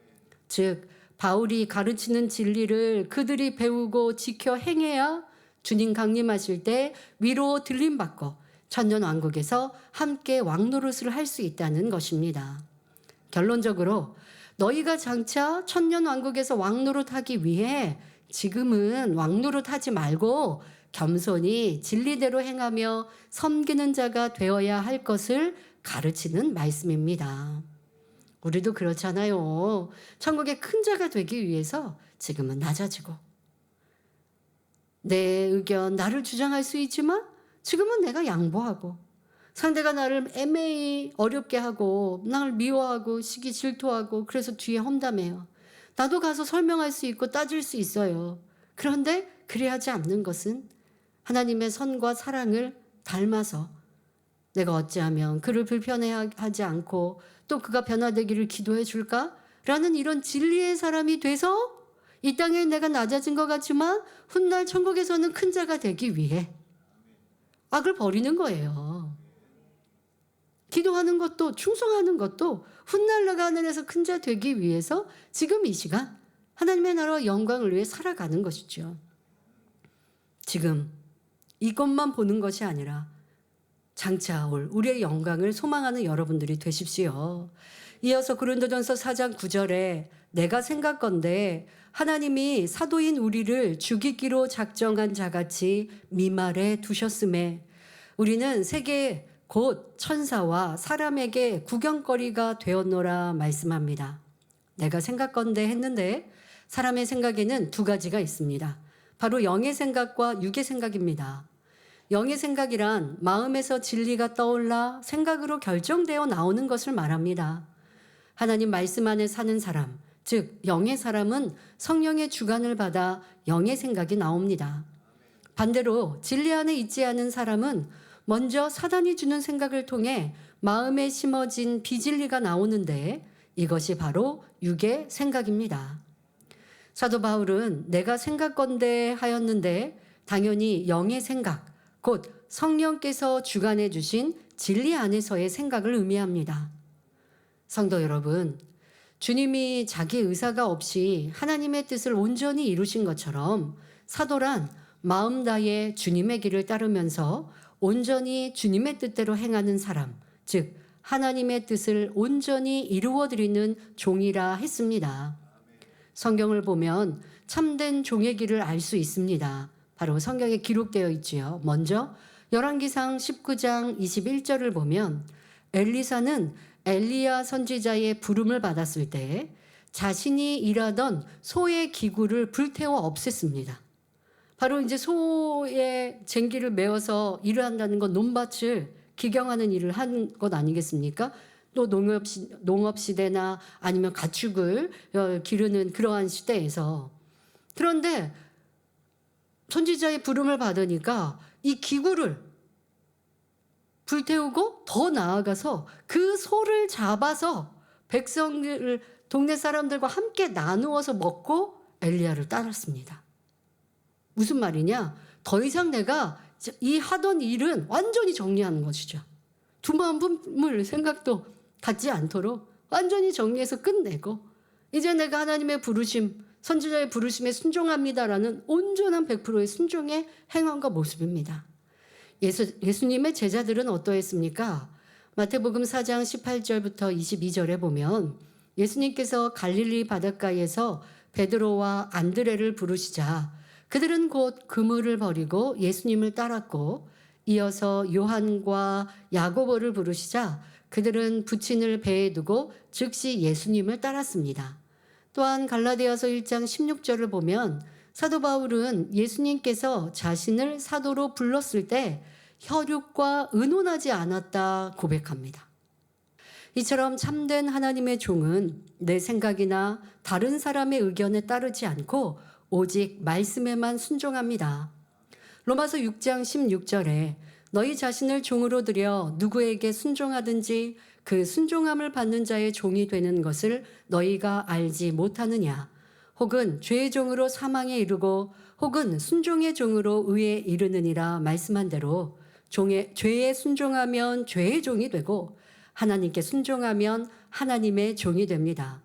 [SPEAKER 1] 즉 바울이 가르치는 진리를 그들이 배우고 지켜 행해야 주님 강림하실 때 위로 들림받고 천년왕국에서 함께 왕노릇을 할 수 있다는 것입니다. 결론적으로 너희가 장차 천년왕국에서 왕노릇하기 위해 지금은 왕노릇하지 말고 겸손히 진리대로 행하며 섬기는 자가 되어야 할 것을 가르치는 말씀입니다. 우리도 그렇잖아요. 천국의 큰 자가 되기 위해서 지금은 낮아지고 내 의견, 나를 주장할 수 있지만 지금은 내가 양보하고, 상대가 나를 애매히 어렵게 하고 나를 미워하고 시기 질투하고 그래서 뒤에 험담해요. 나도 가서 설명할 수 있고 따질 수 있어요. 그런데 그래야지 않는 것은 하나님의 선과 사랑을 닮아서 내가 어찌하면 그를 불편해하지 않고 또 그가 변화되기를 기도해 줄까? 라는 이런 진리의 사람이 돼서 이 땅에 내가 낮아진 것 같지만 훗날 천국에서는 큰 자가 되기 위해 악을 버리는 거예요. 기도하는 것도 충성하는 것도 훗날 내가 하늘에서 큰 자 되기 위해서 지금 이 시간 하나님의 나라와 영광을 위해 살아가는 것이죠. 지금 이것만 보는 것이 아니라 장차 올 우리의 영광을 소망하는 여러분들이 되십시오. 이어서 고린도전서 4장 9절에 내가 생각건대 하나님이 사도인 우리를 죽이기로 작정한 자같이 미말해 두셨음에 우리는 세계 곧 천사와 사람에게 구경거리가 되었노라 말씀합니다. 내가 생각건대 했는데 사람의 생각에는 두 가지가 있습니다. 바로 영의 생각과 육의 생각입니다. 영의 생각이란 마음에서 진리가 떠올라 생각으로 결정되어 나오는 것을 말합니다. 하나님 말씀 안에 사는 사람, 즉 영의 사람은 성령의 주관을 받아 영의 생각이 나옵니다. 반대로 진리 안에 있지 않은 사람은 먼저 사단이 주는 생각을 통해 마음에 심어진 비진리가 나오는데 이것이 바로 육의 생각입니다. 사도 바울은 내가 생각건대 하였는데 당연히 영의 생각, 곧 성령께서 주관해 주신 진리 안에서의 생각을 의미합니다. 성도 여러분, 주님이 자기 의사가 없이 하나님의 뜻을 온전히 이루신 것처럼 사도란 마음 다해 주님의 길을 따르면서 온전히 주님의 뜻대로 행하는 사람, 즉 하나님의 뜻을 온전히 이루어드리는 종이라 했습니다. 성경을 보면 참된 종의 길을 알 수 있습니다. 바로 성경에 기록되어 있지요. 먼저 열왕기상 19장 21절을 보면 엘리사는 엘리야 선지자의 부름을 받았을 때 자신이 일하던 소의 기구를 불태워 없앴습니다. 바로 이제 소의 쟁기를 메어서 일을 한다는 건 논밭을 기경하는 일을 한 것 아니겠습니까? 또 농업 시대나 아니면 가축을 기르는 그러한 시대에서. 그런데 선지자의 부름을 받으니까 이 기구를 불태우고 더 나아가서 그 소를 잡아서 백성들, 동네 사람들과 함께 나누어서 먹고 엘리야를 따랐습니다. 무슨 말이냐? 더 이상 내가 이 하던 일은 완전히 정리하는 것이죠. 두 마음 품을 생각도 갖지 않도록 완전히 정리해서 끝내고 이제 내가 하나님의 부르심, 선지자의 부르심에 순종합니다라는 온전한 100%의 순종의 행함과 모습입니다. 예수님의 제자들은 어떠했습니까? 마태복음 4장 18절부터 22절에 보면 예수님께서 갈릴리 바닷가에서 베드로와 안드레를 부르시자 그들은 곧 그물을 버리고 예수님을 따랐고 이어서 요한과 야고보를 부르시자 그들은 부친을 배에 두고 즉시 예수님을 따랐습니다. 또한 갈라디아서 1장 16절을 보면 사도 바울은 예수님께서 자신을 사도로 불렀을 때 혈육과 의논하지 않았다 고백합니다. 이처럼 참된 하나님의 종은 내 생각이나 다른 사람의 의견에 따르지 않고 오직 말씀에만 순종합니다. 로마서 6장 16절에 너희 자신을 종으로 들여 누구에게 순종하든지 그 순종함을 받는 자의 종이 되는 것을 너희가 알지 못하느냐. 혹은 죄의 종으로 사망에 이르고 혹은 순종의 종으로 의에 이르느니라 말씀한 대로 죄에 순종하면 죄의 종이 되고 하나님께 순종하면 하나님의 종이 됩니다.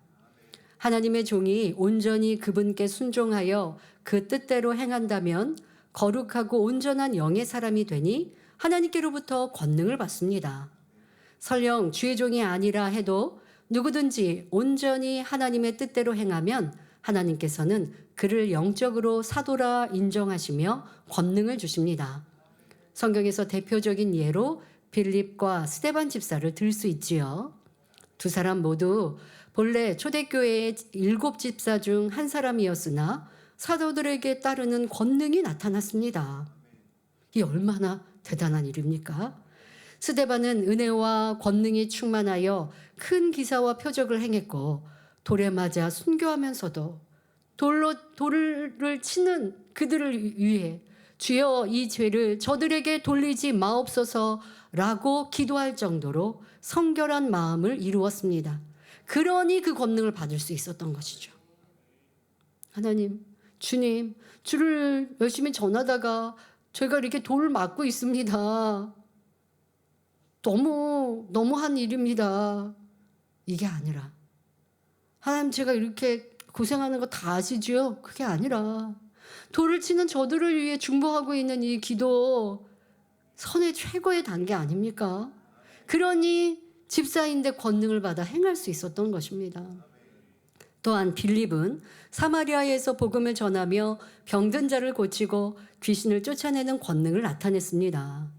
[SPEAKER 1] 하나님의 종이 온전히 그분께 순종하여 그 뜻대로 행한다면 거룩하고 온전한 영의 사람이 되니 하나님께로부터 권능을 받습니다. 설령 주의 종이 아니라 해도 누구든지 온전히 하나님의 뜻대로 행하면 하나님께서는 그를 영적으로 사도라 인정하시며 권능을 주십니다. 성경에서 대표적인 예로 빌립과 스데반 집사를 들 수 있지요. 두 사람 모두 본래 초대교회의 7 집사 중 한 사람이었으나 사도들에게 따르는 권능이 나타났습니다. 이 얼마나 대단한 일입니까? 스데반은 은혜와 권능이 충만하여 큰 기사와 표적을 행했고 돌에 맞아 순교하면서도 돌을 치는 그들을 위해 주여 이 죄를 저들에게 돌리지 마옵소서라고 기도할 정도로 성결한 마음을 이루었습니다. 그러니 그 권능을 받을 수 있었던 것이죠. 하나님, 주님, 주를 열심히 전하다가 제가 이렇게 돌을 맞고 있습니다. 너무한 일입니다. 이게 아니라 하나님, 제가 이렇게 고생하는 거 다 아시죠? 그게 아니라 돌을 치는 저들을 위해 중보하고 있는 이 기도 선의 최고의 단계 아닙니까? 그러니 집사인데 권능을 받아 행할 수 있었던 것입니다. 또한 빌립은 사마리아에서 복음을 전하며 병든 자를 고치고 귀신을 쫓아내는 권능을 나타냈습니다.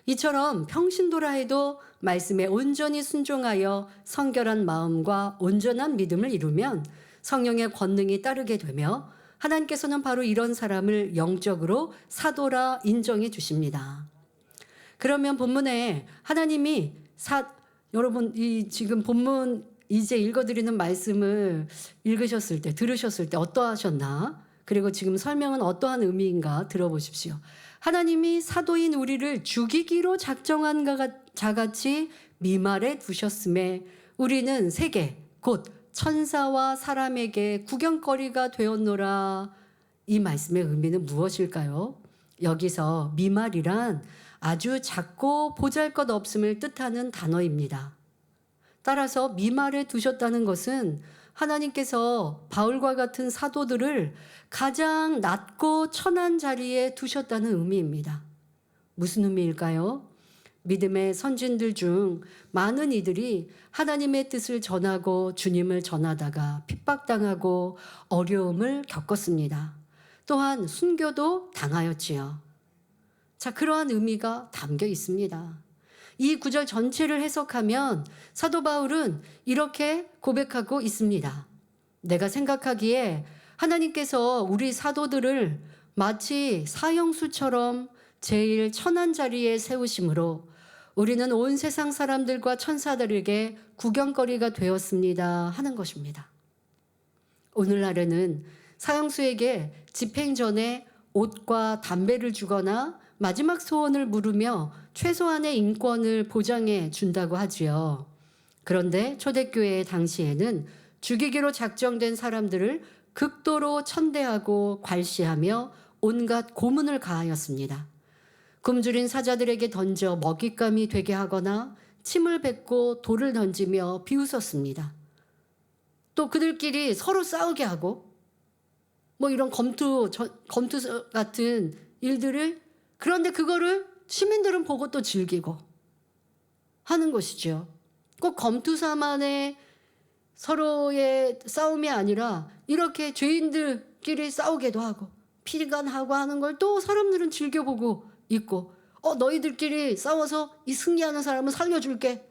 [SPEAKER 1] 이처럼 평신도라 해도 말씀에 온전히 순종하여 성결한 마음과 온전한 믿음을 이루면 성령의 권능이 따르게 되며 하나님께서는 바로 이런 사람을 영적으로 사도라 인정해 주십니다. 그러면 본문에 하나님이 여러분 이 지금 본문 이제 읽어드리는 말씀을 읽으셨을 때 들으셨을 때 어떠하셨나? 그리고 지금 설명은 어떠한 의미인가 들어보십시오. 하나님이 사도인 우리를 죽이기로 작정한 자같이 미말에 두셨음에 우리는 세계 곧 천사와 사람에게 구경거리가 되었노라. 이 말씀의 의미는 무엇일까요? 여기서 미말이란 아주 작고 보잘것없음을 뜻하는 단어입니다. 따라서 미말에 두셨다는 것은 하나님께서 바울과 같은 사도들을 가장 낮고 천한 자리에 두셨다는 의미입니다. 무슨 의미일까요? 믿음의 선진들 중 많은 이들이 하나님의 뜻을 전하고 주님을 전하다가 핍박당하고 어려움을 겪었습니다. 또한 순교도 당하였지요. 자, 그러한 의미가 담겨 있습니다. 이 구절 전체를 해석하면 사도 바울은 이렇게 고백하고 있습니다. 내가 생각하기에 하나님께서 우리 사도들을 마치 사형수처럼 제일 천한 자리에 세우심으로 우리는 온 세상 사람들과 천사들에게 구경거리가 되었습니다 하는 것입니다. 오늘날에는 사형수에게 집행 전에 옷과 담배를 주거나 마지막 소원을 물으며 최소한의 인권을 보장해 준다고 하지요. 그런데 초대교회 당시에는 죽이기로 작정된 사람들을 극도로 천대하고 괄시하며 온갖 고문을 가하였습니다. 굶주린 사자들에게 던져 먹잇감이 되게 하거나 침을 뱉고 돌을 던지며 비웃었습니다. 또 그들끼리 서로 싸우게 하고 이런 검투 같은 일들을 그런데 그거를 시민들은 보고 또 즐기고 하는 것이죠. 꼭 검투사만의 서로의 싸움이 아니라 이렇게 죄인들끼리 싸우기도 하고 피간하고 하는 걸 또 사람들은 즐겨보고 있고 너희들끼리 싸워서 이 승리하는 사람은 살려줄게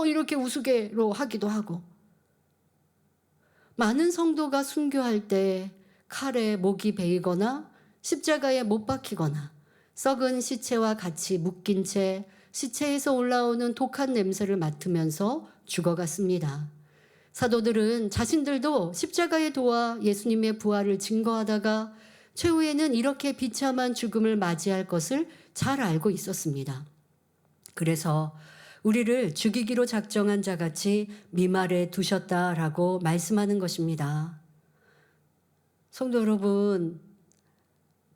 [SPEAKER 1] 이렇게 우스개로 하기도 하고 많은 성도가 순교할 때 칼에 목이 베이거나 십자가에 못 박히거나 썩은 시체와 같이 묶인 채 시체에서 올라오는 독한 냄새를 맡으면서 죽어갔습니다. 사도들은 자신들도 십자가에 도와 예수님의 부활을 증거하다가 최후에는 이렇게 비참한 죽음을 맞이할 것을 잘 알고 있었습니다. 그래서 우리를 죽이기로 작정한 자같이 미말에 두셨다라고 말씀하는 것입니다. 성도 여러분,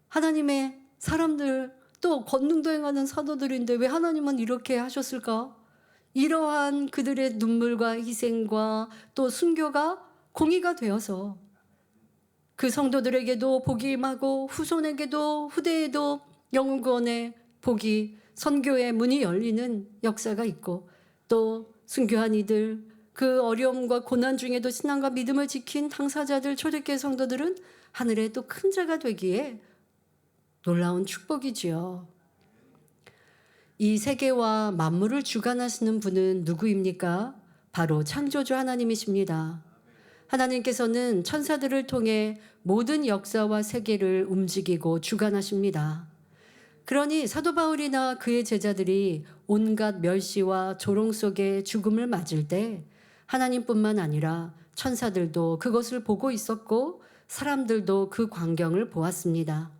[SPEAKER 1] 하나님의 사람들 또 권능도 행하는 사도들인데 왜 하나님은 이렇게 하셨을까? 이러한 그들의 눈물과 희생과 또 순교가 공의가 되어서 그 성도들에게도 복이 임하고 후손에게도 후대에도 영혼 구원의 복이 선교의 문이 열리는 역사가 있고 또 순교한 이들 그 어려움과 고난 중에도 신앙과 믿음을 지킨 당사자들 초대교회 성도들은 하늘에 또 큰 자가 되기에 놀라운 축복이지요. 이 세계와 만물을 주관하시는 분은 누구입니까? 바로 창조주 하나님이십니다. 하나님께서는 천사들을 통해 모든 역사와 세계를 움직이고 주관하십니다. 그러니 사도 바울이나 그의 제자들이 온갖 멸시와 조롱 속에 죽음을 맞을 때 하나님뿐만 아니라 천사들도 그것을 보고 있었고 사람들도 그 광경을 보았습니다.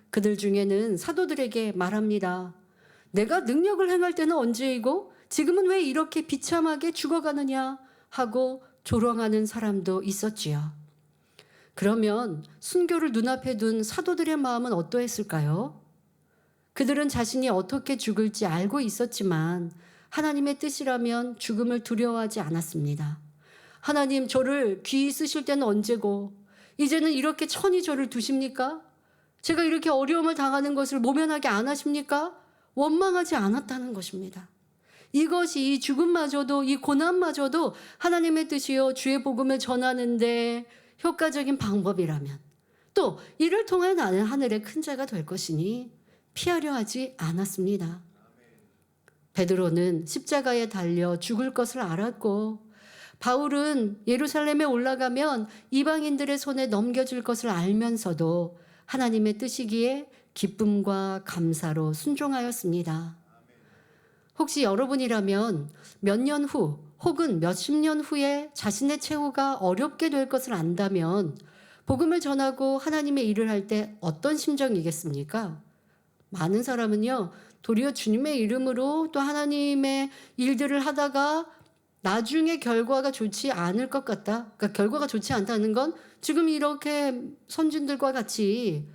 [SPEAKER 1] 그들 중에는 사도들에게 말합니다. 내가 능력을 행할 때는 언제이고 지금은 왜 이렇게 비참하게 죽어가느냐 하고 조롱하는 사람도 있었지요. 그러면 순교를 눈앞에 둔 사도들의 마음은 어떠했을까요? 그들은 자신이 어떻게 죽을지 알고 있었지만 하나님의 뜻이라면 죽음을 두려워하지 않았습니다. 하나님, 저를 귀히 쓰실 때는 언제고 이제는 이렇게 천히 저를 두십니까? 제가 이렇게 어려움을 당하는 것을 모면하게 안 하십니까? 원망하지 않았다는 것입니다. 이것이 이 죽음마저도 이 고난마저도 하나님의 뜻이요 주의 복음을 전하는데 효과적인 방법이라면 또 이를 통해 나는 하늘의 큰 자가 될 것이니 피하려 하지 않았습니다. 베드로는 십자가에 달려 죽을 것을 알았고 바울은 예루살렘에 올라가면 이방인들의 손에 넘겨질 것을 알면서도 하나님의 뜻이기에 기쁨과 감사로 순종하였습니다. 혹시 여러분이라면 몇 년 후 혹은 몇십 년 후에 자신의 최후가 어렵게 될 것을 안다면 복음을 전하고 하나님의 일을 할 때 어떤 심정이겠습니까? 많은 사람은요, 도리어 주님의 이름으로 또 하나님의 일들을 하다가 나중에 결과가 좋지 않을 것 같다. 그러니까 결과가 좋지 않다는 건 지금 이렇게 선진들과 같이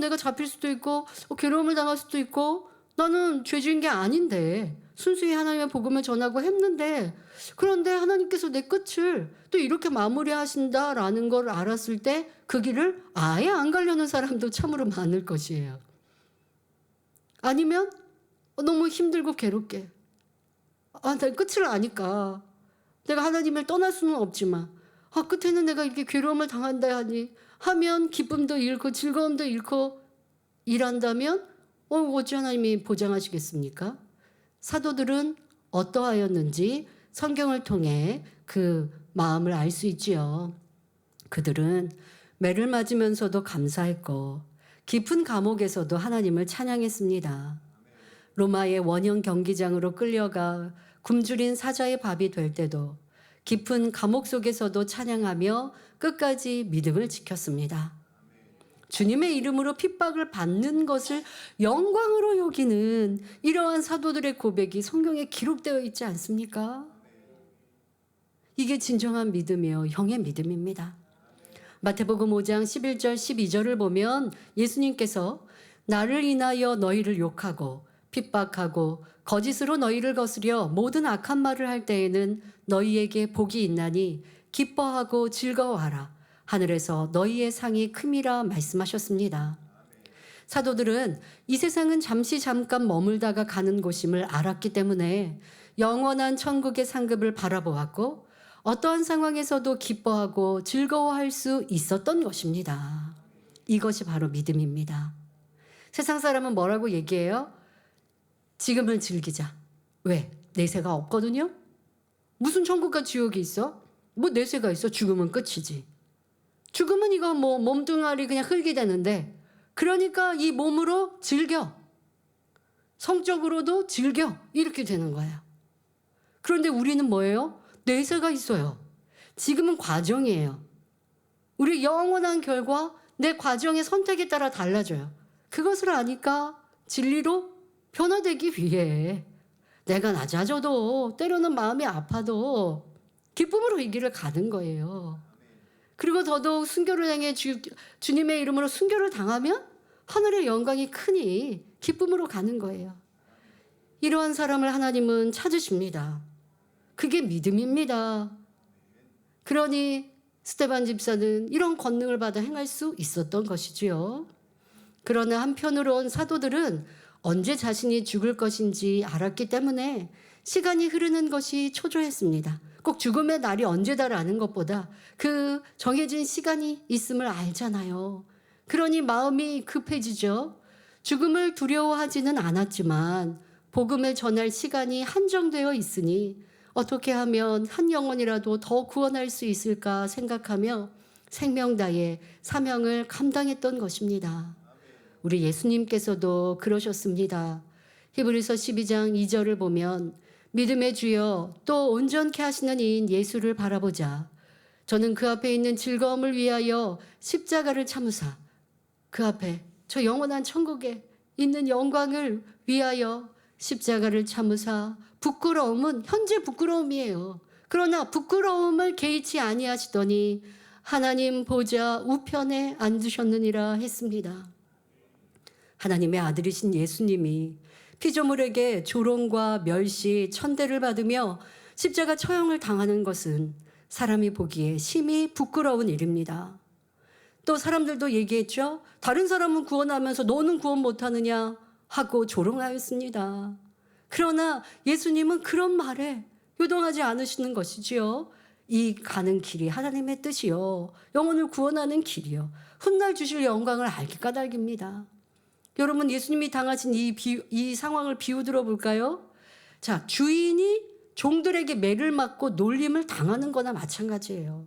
[SPEAKER 1] 내가 잡힐 수도 있고 괴로움을 당할 수도 있고 나는 죄지은 게 아닌데 순수히 하나님의 복음을 전하고 했는데 그런데 하나님께서 내 끝을 또 이렇게 마무리하신다라는 걸 알았을 때 그 길을 아예 안 가려는 사람도 참으로 많을 것이에요. 아니면 너무 힘들고 괴롭게 내 끝을 아니까 내가 하나님을 떠날 수는 없지만 끝에는 내가 이렇게 괴로움을 당한다 하면 기쁨도 잃고 즐거움도 잃고 일한다면 어찌 하나님이 보장하시겠습니까? 사도들은 어떠하였는지 성경을 통해 그 마음을 알 수 있지요. 그들은 매를 맞으면서도 감사했고 깊은 감옥에서도 하나님을 찬양했습니다. 로마의 원형 경기장으로 끌려가 굶주린 사자의 밥이 될 때도 깊은 감옥 속에서도 찬양하며 끝까지 믿음을 지켰습니다. 주님의 이름으로 핍박을 받는 것을 영광으로 여기는 이러한 사도들의 고백이 성경에 기록되어 있지 않습니까? 이게 진정한 믿음이요, 영의 믿음입니다. 마태복음 5장 11절 12절을 보면 예수님께서 나를 인하여 너희를 욕하고 핍박하고 거짓으로 너희를 거스려 모든 악한 말을 할 때에는 너희에게 복이 있나니 기뻐하고 즐거워하라. 하늘에서 너희의 상이 큼이라 말씀하셨습니다. 사도들은 이 세상은 잠깐 머물다가 가는 곳임을 알았기 때문에 영원한 천국의 상급을 바라보았고 어떠한 상황에서도 기뻐하고 즐거워할 수 있었던 것입니다. 이것이 바로 믿음입니다. 세상 사람은 뭐라고 얘기해요? 지금을 즐기자. 왜? 내세가 없거든요? 무슨 천국과 지옥이 있어? 뭐 내세가 있어? 죽으면 끝이지. 죽으면 이거 뭐 몸뚱아리 그냥 흙이 되는데, 그러니까 이 몸으로 즐겨. 성적으로도 즐겨. 이렇게 되는 거예요. 그런데 우리는 뭐예요? 뇌세가 있어요. 지금은 과정이에요. 우리 영원한 결과 내 과정의 선택에 따라 달라져요. 그것을 아니까 진리로 변화되기 위해 내가 낮아져도 때로는 마음이 아파도 기쁨으로 이 길을 가는 거예요. 그리고 더더욱 순교를 향해 주님의 이름으로 순교를 당하면 하늘의 영광이 크니 기쁨으로 가는 거예요. 이러한 사람을 하나님은 찾으십니다. 그게 믿음입니다. 그러니 스데반 집사는 이런 권능을 받아 행할 수 있었던 것이지요. 그러나 한편으론 사도들은 언제 자신이 죽을 것인지 알았기 때문에 시간이 흐르는 것이 초조했습니다. 꼭 죽음의 날이 언제다라는 것보다 그 정해진 시간이 있음을 알잖아요. 그러니 마음이 급해지죠. 죽음을 두려워하지는 않았지만 복음을 전할 시간이 한정되어 있으니 어떻게 하면 한 영혼이라도 더 구원할 수 있을까 생각하며 생명 다해 사명을 감당했던 것입니다. 우리 예수님께서도 그러셨습니다. 히브리서 12장 2절을 보면 믿음의 주여 또 온전케 하시는 이인 예수를 바라보자. 저는 그 앞에 있는 즐거움을 위하여 십자가를 참으사 그 앞에 저 영원한 천국에 있는 영광을 위하여 십자가를 참으사 부끄러움은 현재 부끄러움이에요. 그러나 부끄러움을 개의치 아니하시더니 하나님 보좌 우편에 앉으셨느니라 했습니다. 하나님의 아들이신 예수님이 피조물에게 조롱과 멸시, 천대를 받으며 십자가 처형을 당하는 것은 사람이 보기에 심히 부끄러운 일입니다. 또 사람들도 얘기했죠. 다른 사람은 구원하면서 너는 구원 못하느냐 하고 조롱하였습니다. 그러나 예수님은 그런 말에 요동하지 않으시는 것이지요. 이 가는 길이 하나님의 뜻이요. 영혼을 구원하는 길이요. 훗날 주실 영광을 알기 까닭입니다. 여러분 예수님이 당하신 이 상황을 비유들어 볼까요? 자, 주인이 종들에게 매를 맞고 놀림을 당하는 거나 마찬가지예요.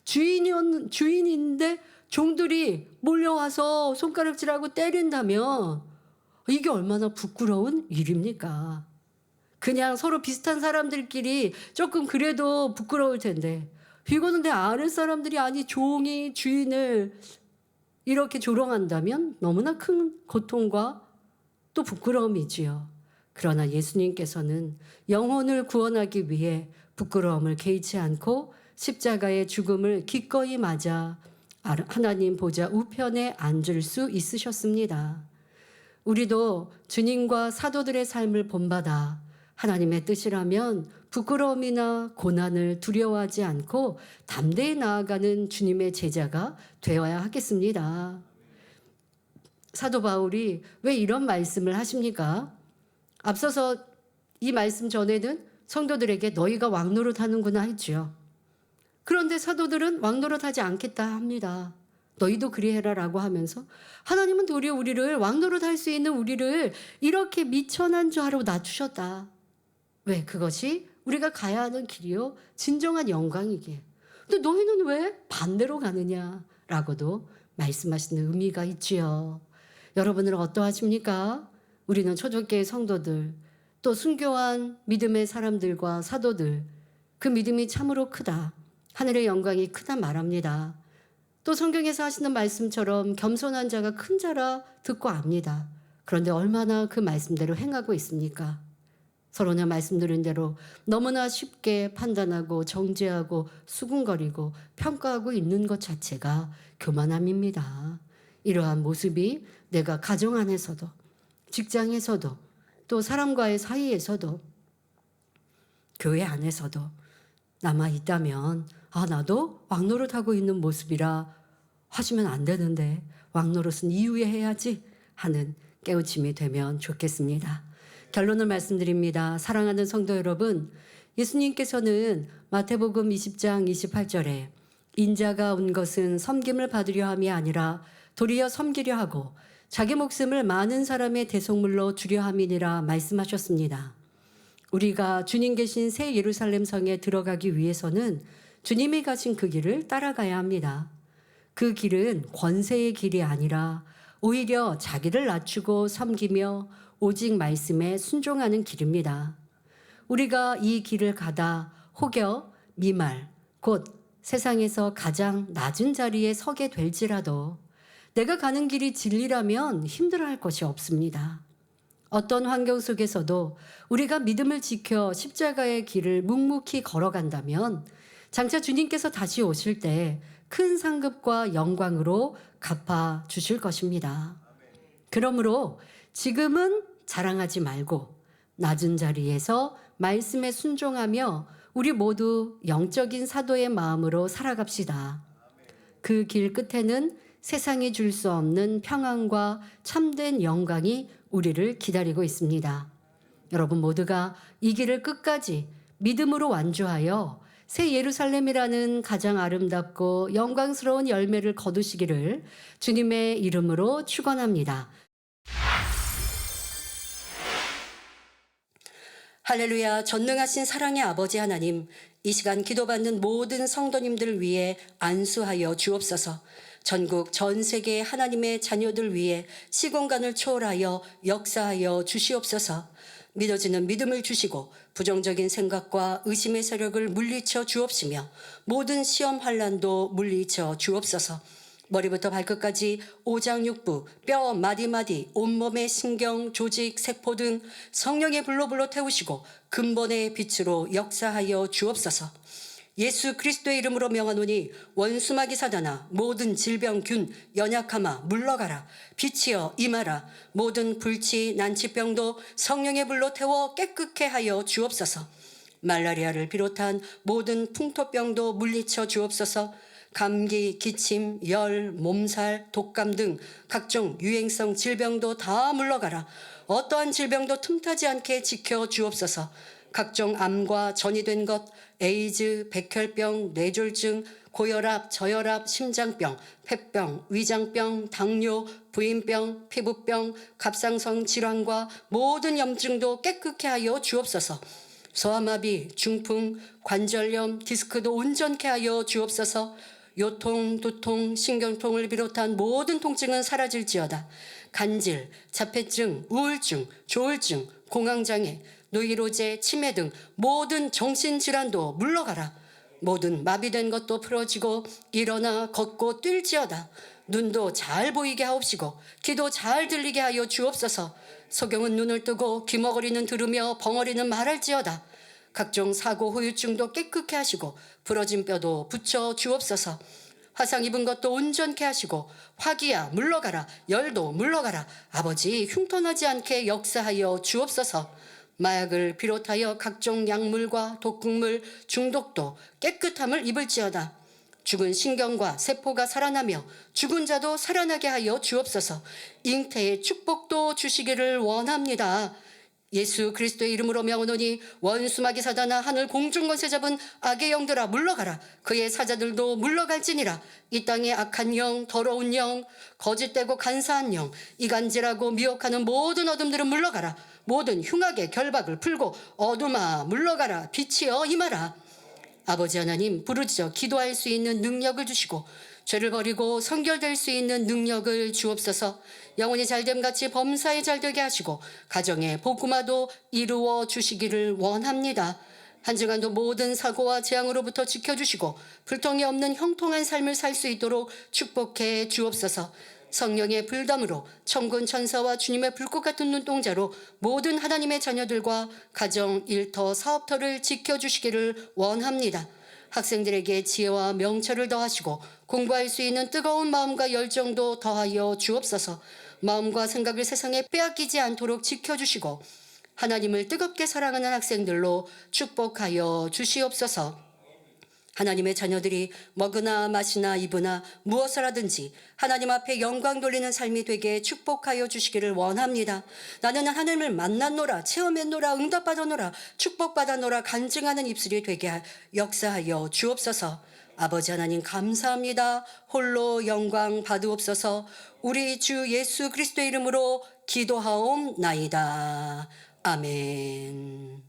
[SPEAKER 1] 주인인데 종들이 몰려와서 손가락질하고 때린다면 이게 얼마나 부끄러운 일입니까? 그냥 서로 비슷한 사람들끼리 조금 그래도 부끄러울 텐데 이거는 내 아는 사람들이 아니 종이 주인을 이렇게 조롱한다면 너무나 큰 고통과 또 부끄러움이지요. 그러나 예수님께서는 영혼을 구원하기 위해 부끄러움을 개의치 않고 십자가의 죽음을 기꺼이 맞아 하나님 보좌 우편에 앉을 수 있으셨습니다. 우리도 주님과 사도들의 삶을 본받아 하나님의 뜻이라면 부끄러움이나 고난을 두려워하지 않고 담대히 나아가는 주님의 제자가 되어야 하겠습니다. 사도 바울이 왜 이런 말씀을 하십니까? 앞서서 이 말씀 전에는 성도들에게 너희가 왕노릇하는구나 했지요. 그런데 사도들은 왕노릇하지 않겠다 합니다. 너희도 그리해라라고 하면서 하나님은 도리어 우리를 왕노릇할 수 있는 우리를 이렇게 미천한 자로 낮추셨다. 왜? 그것이 우리가 가야 하는 길이요 진정한 영광이기에. 근데 너희는 왜 반대로 가느냐라고도 말씀하시는 의미가 있지요. 여러분은 어떠하십니까? 우리는 초대교회 성도들 또 순교한 믿음의 사람들과 사도들 그 믿음이 참으로 크다. 하늘의 영광이 크다 말합니다. 또 성경에서 하시는 말씀처럼 겸손한 자가 큰 자라 듣고 압니다. 그런데 얼마나 그 말씀대로 행하고 있습니까? 서로나 말씀드린 대로 너무나 쉽게 판단하고 정죄하고 수군거리고 평가하고 있는 것 자체가 교만함입니다. 이러한 모습이 내가 가정 안에서도 직장에서도 또 사람과의 사이에서도 교회 안에서도 남아 있다면 나도 왕노릇하고 있는 모습이라 하시면 안 되는데 왕노릇은 이후에 해야지 하는 깨우침이 되면 좋겠습니다. 결론을 말씀드립니다. 사랑하는 성도 여러분, 예수님께서는 마태복음 20장 28절에 인자가 온 것은 섬김을 받으려 함이 아니라 도리어 섬기려 하고 자기 목숨을 많은 사람의 대속물로 주려 함이니라 말씀하셨습니다. 우리가 주님 계신 새 예루살렘 성에 들어가기 위해서는 주님이 가신 그 길을 따라가야 합니다. 그 길은 권세의 길이 아니라 오히려 자기를 낮추고 섬기며 오직 말씀에 순종하는 길입니다. 우리가 이 길을 가다 혹여 미말, 곧 세상에서 가장 낮은 자리에 서게 될지라도 내가 가는 길이 진리라면 힘들어할 것이 없습니다. 어떤 환경 속에서도 우리가 믿음을 지켜 십자가의 길을 묵묵히 걸어간다면 장차 주님께서 다시 오실 때 큰 상급과 영광으로 갚아 주실 것입니다. 그러므로 지금은 자랑하지 말고 낮은 자리에서 말씀에 순종하며 우리 모두 영적인 사도의 마음으로 살아갑시다. 그 길 끝에는 세상이 줄 수 없는 평안과 참된 영광이 우리를 기다리고 있습니다. 여러분 모두가 이 길을 끝까지 믿음으로 완주하여 새 예루살렘이라는 가장 아름답고 영광스러운 열매를 거두시기를 주님의 이름으로 축원합니다. 할렐루야. 전능하신 사랑의 아버지 하나님, 이 시간 기도받는 모든 성도님들 위해 안수하여 주옵소서. 전국 전 세계 하나님의 자녀들 위해 시공간을 초월하여 역사하여 주시옵소서. 믿어지는 믿음을 주시고 부정적인 생각과 의심의 세력을 물리쳐 주옵시며 모든 시험 환난도 물리쳐 주옵소서. 머리부터 발끝까지 오장육부, 뼈 마디마디, 온몸의 신경, 조직, 세포 등 성령의 불로 태우시고 근본의 빛으로 역사하여 주옵소서. 예수 그리스도의 이름으로 명하노니 원수마귀 사단아, 모든 질병균 연약함아 물러가라. 빛이여 임하라. 모든 불치 난치병도 성령의 불로 태워 깨끗게 하여 주옵소서. 말라리아를 비롯한 모든 풍토병도 물리쳐 주옵소서. 감기, 기침, 열, 몸살, 독감 등 각종 유행성 질병도 다 물러가라. 어떠한 질병도 틈타지 않게 지켜 주옵소서. 각종 암과 전이된 것, 에이즈, 백혈병, 뇌졸중, 고혈압, 저혈압, 심장병, 폐병, 위장병, 당뇨, 부인병, 피부병, 갑상선 질환과 모든 염증도 깨끗게 하여 주옵소서. 소아마비, 중풍, 관절염, 디스크도 온전케 하여 주옵소서. 요통, 두통, 신경통을 비롯한 모든 통증은 사라질지어다. 간질, 자폐증, 우울증, 조울증, 공황장애, 노이로제, 치매 등 모든 정신질환도 물러가라. 모든 마비된 것도 풀어지고 일어나 걷고 뛸지어다. 눈도 잘 보이게 하옵시고 귀도 잘 들리게 하여 주옵소서. 소경은 눈을 뜨고 귀머거리는 들으며 벙어리는 말할지어다. 각종 사고 후유증도 깨끗게 하시고 부러진 뼈도 붙여 주옵소서. 화상 입은 것도 온전케 하시고 화기야 물러가라. 열도 물러가라. 아버지 흉터나지 않게 역사하여 주옵소서. 마약을 비롯하여 각종 약물과 독극물 중독도 깨끗함을 입을지어다. 죽은 신경과 세포가 살아나며 죽은 자도 살아나게 하여 주옵소서. 잉태의 축복도 주시기를 원합니다. 예수 그리스도의 이름으로 명하노니 원수마귀 사단아, 하늘 공중권세 잡은 악의 영들아 물러가라. 그의 사자들도 물러갈지니라. 이 땅의 악한 영, 더러운 영, 거짓되고 간사한 영, 이간질하고 미혹하는 모든 어둠들은 물러가라. 모든 흉악의 결박을 풀고 어둠아 물러가라. 빛이여 임하라. 아버지 하나님, 부르짖어 기도할 수 있는 능력을 주시고 죄를 버리고 성결될 수 있는 능력을 주옵소서. 영혼이 잘됨같이 범사에 잘되게 하시고 가정의 복음화도 이루어 주시기를 원합니다. 한 주간도 모든 사고와 재앙으로부터 지켜주시고 불통이 없는 형통한 삶을 살 수 있도록 축복해 주옵소서. 성령의 불담으로 천군 천사와 주님의 불꽃 같은 눈동자로 모든 하나님의 자녀들과 가정, 일터, 사업터를 지켜주시기를 원합니다. 학생들에게 지혜와 명철을 더하시고 공부할 수 있는 뜨거운 마음과 열정도 더하여 주옵소서. 마음과 생각을 세상에 빼앗기지 않도록 지켜주시고 하나님을 뜨겁게 사랑하는 학생들로 축복하여 주시옵소서. 하나님의 자녀들이 먹으나 마시나 입으나 무엇을 하든지 하나님 앞에 영광 돌리는 삶이 되게 축복하여 주시기를 원합니다. 나는 하나님을 만났노라, 체험했노라, 응답받았노라, 축복받았노라 간증하는 입술이 되게 역사하여 주옵소서. 아버지 하나님 감사합니다. 홀로 영광 받으옵소서. 우리 주 예수 그리스도의 이름으로 기도하옵나이다. 아멘.